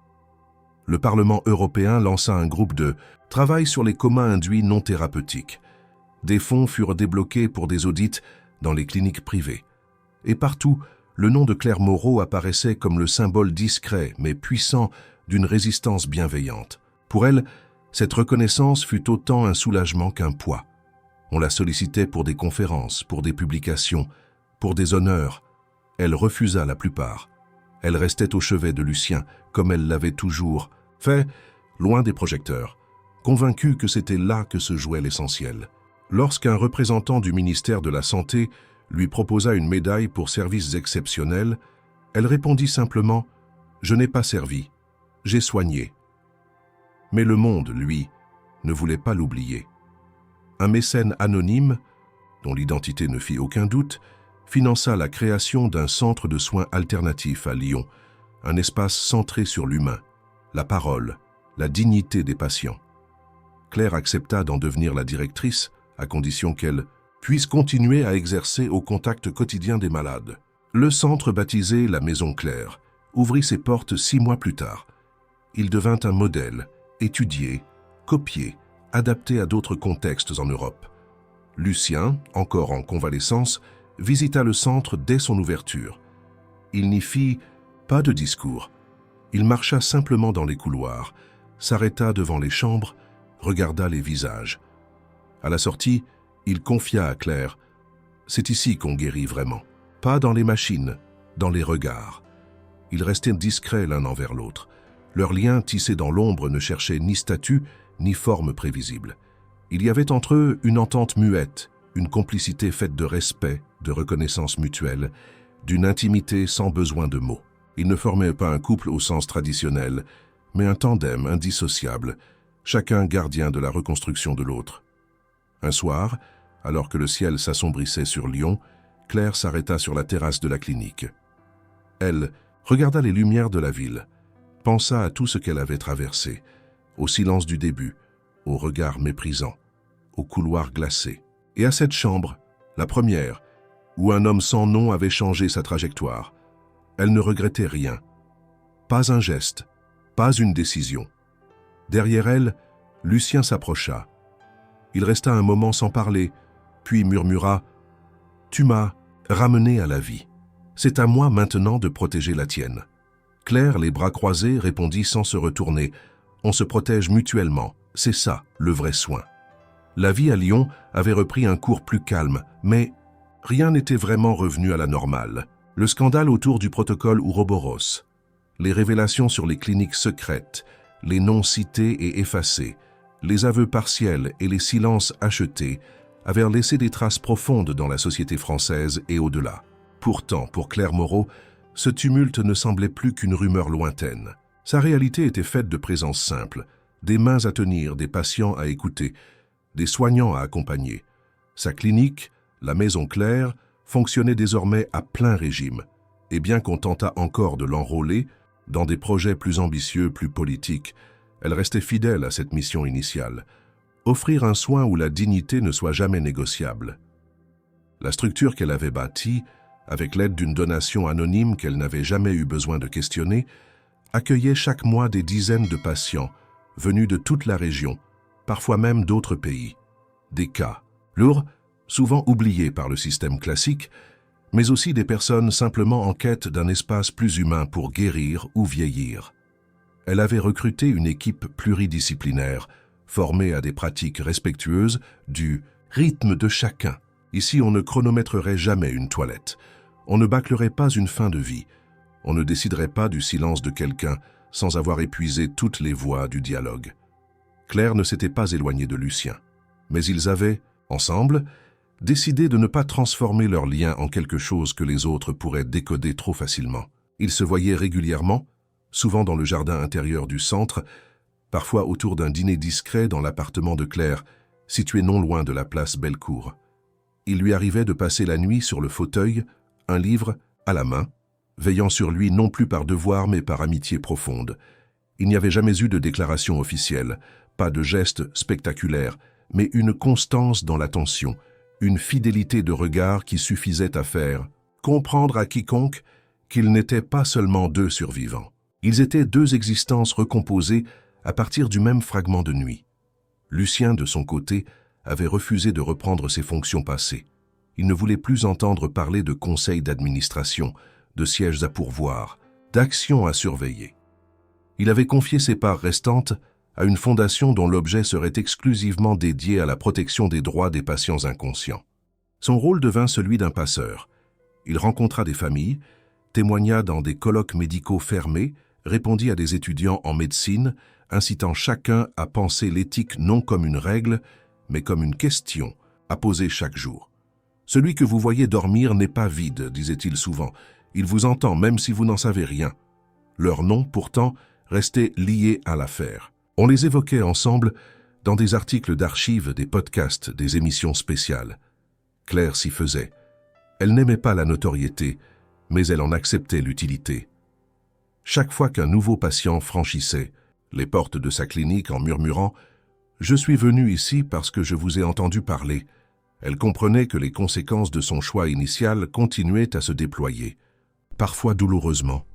Le Parlement européen lança un groupe de « travail sur les comas induits non thérapeutiques ». Des fonds furent débloqués pour des audits dans les cliniques privées. Et partout, le nom de Claire Moreau apparaissait comme le symbole discret mais puissant d'une résistance bienveillante. Pour elle, cette reconnaissance fut autant un soulagement qu'un poids. On la sollicitait pour des conférences, pour des publications, pour des honneurs. Elle refusa la plupart. Elle restait au chevet de Lucien, comme elle l'avait toujours fait, loin des projecteurs, convaincue que c'était là que se jouait l'essentiel. Lorsqu'un représentant du ministère de la Santé lui proposa une médaille pour services exceptionnels, elle répondit simplement « Je n'ai pas servi, j'ai soigné ». Mais le monde, lui, ne voulait pas l'oublier. Un mécène anonyme, dont l'identité ne fit aucun doute, finança la création d'un centre de soins alternatifs à Lyon, un espace centré sur l'humain, la parole, la dignité des patients. Claire accepta d'en devenir la directrice, à condition qu'elle puisse continuer à exercer au contact quotidien des malades. Le centre baptisé la Maison Claire ouvrit ses portes 6 mois plus tard. Il devint un modèle, étudié, copié, adapté à d'autres contextes en Europe. Lucien, encore en convalescence, visita le centre dès son ouverture. Il n'y fit pas de discours. Il marcha simplement dans les couloirs, s'arrêta devant les chambres, regarda les visages. À la sortie, il confia à Claire « C'est ici qu'on guérit vraiment, pas dans les machines, dans les regards. » Ils restaient discrets l'un envers l'autre. Leur lien tissé dans l'ombre ne cherchait ni statut, ni forme prévisible. Il y avait entre eux une entente muette, une complicité faite de respect, de reconnaissance mutuelle, d'une intimité sans besoin de mots. Ils ne formaient pas un couple au sens traditionnel, mais un tandem indissociable, chacun gardien de la reconstruction de l'autre. Un soir, alors que le ciel s'assombrissait sur Lyon, Claire s'arrêta sur la terrasse de la clinique. Elle regarda les lumières de la ville, pensa à tout ce qu'elle avait traversé, au silence du début, au regard méprisant, au couloir glacé, et à cette chambre, la première, où un homme sans nom avait changé sa trajectoire. Elle ne regrettait rien. Pas un geste, pas une décision. Derrière elle, Lucien s'approcha. Il resta un moment sans parler, puis murmura « Tu m'as ramené à la vie. C'est à moi maintenant de protéger la tienne. » Claire, les bras croisés, répondit sans se retourner « On se protège mutuellement, c'est ça, le vrai soin. » La vie à Lyon avait repris un cours plus calme, mais rien n'était vraiment revenu à la normale. Le scandale autour du protocole Ouroboros, les révélations sur les cliniques secrètes, les noms cités et effacés, les aveux partiels et les silences achetés avaient laissé des traces profondes dans la société française et au-delà. Pourtant, pour Claire Moreau, ce tumulte ne semblait plus qu'une rumeur lointaine. Sa réalité était faite de présences simples, des mains à tenir, des patients à écouter, des soignants à accompagner. Sa clinique, la Maison Claire, fonctionnait désormais à plein régime, et bien qu'on tentât encore de l'enrôler dans des projets plus ambitieux, plus politiques, elle restait fidèle à cette mission initiale, offrir un soin où la dignité ne soit jamais négociable. La structure qu'elle avait bâtie, avec l'aide d'une donation anonyme qu'elle n'avait jamais eu besoin de questionner, accueillait chaque mois des dizaines de patients venus de toute la région, parfois même d'autres pays. Des cas lourds, souvent oubliés par le système classique, mais aussi des personnes simplement en quête d'un espace plus humain pour guérir ou vieillir. Elle avait recruté une équipe pluridisciplinaire, formée à des pratiques respectueuses du rythme de chacun. Ici, on ne chronométrerait jamais une toilette, on ne bâclerait pas une fin de vie, On ne déciderait pas du silence de quelqu'un sans avoir épuisé toutes les voies du dialogue. Claire ne s'était pas éloignée de Lucien, mais ils avaient, ensemble, décidé de ne pas transformer leur lien en quelque chose que les autres pourraient décoder trop facilement. Ils se voyaient régulièrement, souvent dans le jardin intérieur du centre, parfois autour d'un dîner discret dans l'appartement de Claire, situé non loin de la place Bellecour. Il lui arrivait de passer la nuit sur le fauteuil, un livre à la main, veillant sur lui non plus par devoir mais par amitié profonde. Il n'y avait jamais eu de déclaration officielle, pas de geste spectaculaire, mais une constance dans l'attention, une fidélité de regard qui suffisait à faire comprendre à quiconque qu'ils n'étaient pas seulement deux survivants. Ils étaient deux existences recomposées à partir du même fragment de nuit. Lucien, de son côté, avait refusé de reprendre ses fonctions passées. Il ne voulait plus entendre parler de conseils d'administration, de sièges à pourvoir, d'actions à surveiller. Il avait confié ses parts restantes à une fondation dont l'objet serait exclusivement dédié à la protection des droits des patients inconscients. Son rôle devint celui d'un passeur. Il rencontra des familles, témoigna dans des colloques médicaux fermés, répondit à des étudiants en médecine, incitant chacun à penser l'éthique non comme une règle, mais comme une question à poser chaque jour. « Celui que vous voyez dormir n'est pas vide, disait-il souvent. Il vous entend même si vous n'en savez rien. » Leur nom, pourtant, restait lié à l'affaire. On les évoquait ensemble dans des articles d'archives, des podcasts, des émissions spéciales. Claire s'y faisait. Elle n'aimait pas la notoriété, mais elle en acceptait l'utilité. Chaque fois qu'un nouveau patient franchissait les portes de sa clinique en murmurant « Je suis venu ici parce que je vous ai entendu parler », elle comprenait que les conséquences de son choix initial continuaient à se déployer, parfois douloureusement,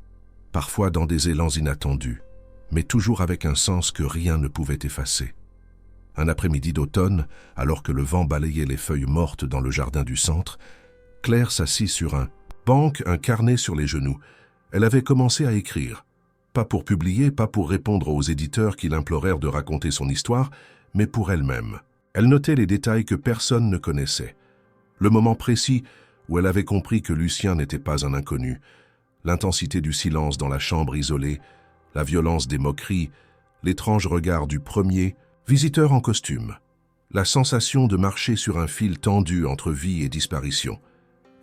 parfois dans des élans inattendus, mais toujours avec un sens que rien ne pouvait effacer. Un après-midi d'automne, alors que le vent balayait les feuilles mortes dans le jardin du centre, Claire s'assit sur un banc, un carnet sur les genoux. Elle avait commencé à écrire. Pas pour publier, pas pour répondre aux éditeurs qui l'implorèrent de raconter son histoire, mais pour elle-même. Elle notait les détails que personne ne connaissait. Le moment précis où elle avait compris que Lucien n'était pas un inconnu, l'intensité du silence dans la chambre isolée, la violence des moqueries, l'étrange regard du premier visiteur en costume, la sensation de marcher sur un fil tendu entre vie et disparition.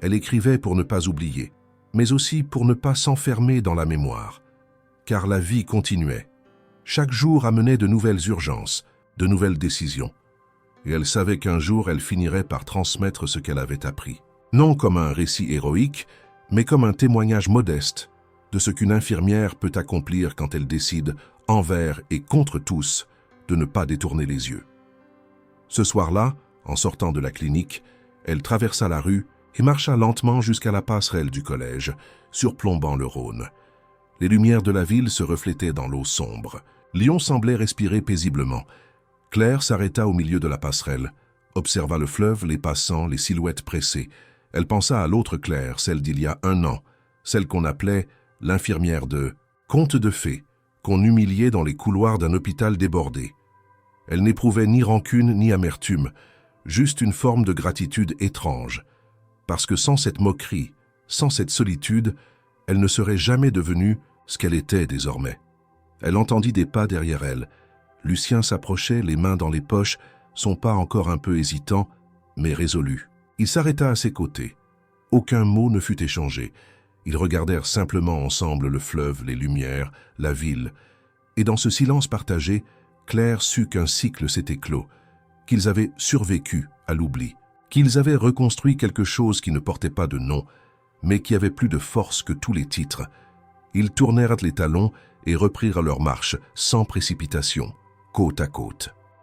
Elle écrivait pour ne pas oublier, mais aussi pour ne pas s'enfermer dans la mémoire. Car la vie continuait. Chaque jour amenait de nouvelles urgences, de nouvelles décisions. Et elle savait qu'un jour elle finirait par transmettre ce qu'elle avait appris. Non comme un récit héroïque, mais comme un témoignage modeste de ce qu'une infirmière peut accomplir quand elle décide, envers et contre tous, de ne pas détourner les yeux. Ce soir-là, en sortant de la clinique, elle traversa la rue et marcha lentement jusqu'à la passerelle du collège, surplombant le Rhône. Les lumières de la ville se reflétaient dans l'eau sombre. Lyon semblait respirer paisiblement. Claire s'arrêta au milieu de la passerelle, observa le fleuve, les passants, les silhouettes pressées. Elle pensa à l'autre Claire, celle d'il y a 1 an, celle qu'on appelait l'infirmière de conte de fées, qu'on humiliait dans les couloirs d'un hôpital débordé. Elle n'éprouvait ni rancune ni amertume, juste une forme de gratitude étrange, parce que sans cette moquerie, sans cette solitude, elle ne serait jamais devenue ce qu'elle était désormais. Elle entendit des pas derrière elle. Lucien s'approchait, les mains dans les poches, son pas encore un peu hésitant, mais résolu. Il s'arrêta à ses côtés. Aucun mot ne fut échangé. Ils regardèrent simplement ensemble le fleuve, les lumières, la ville. Et dans ce silence partagé, Claire sut qu'un cycle s'était clos, qu'ils avaient survécu à l'oubli, qu'ils avaient reconstruit quelque chose qui ne portait pas de nom, mais qui avait plus de force que tous les titres. Ils tournèrent les talons et reprirent leur marche, sans précipitation, côte à côte.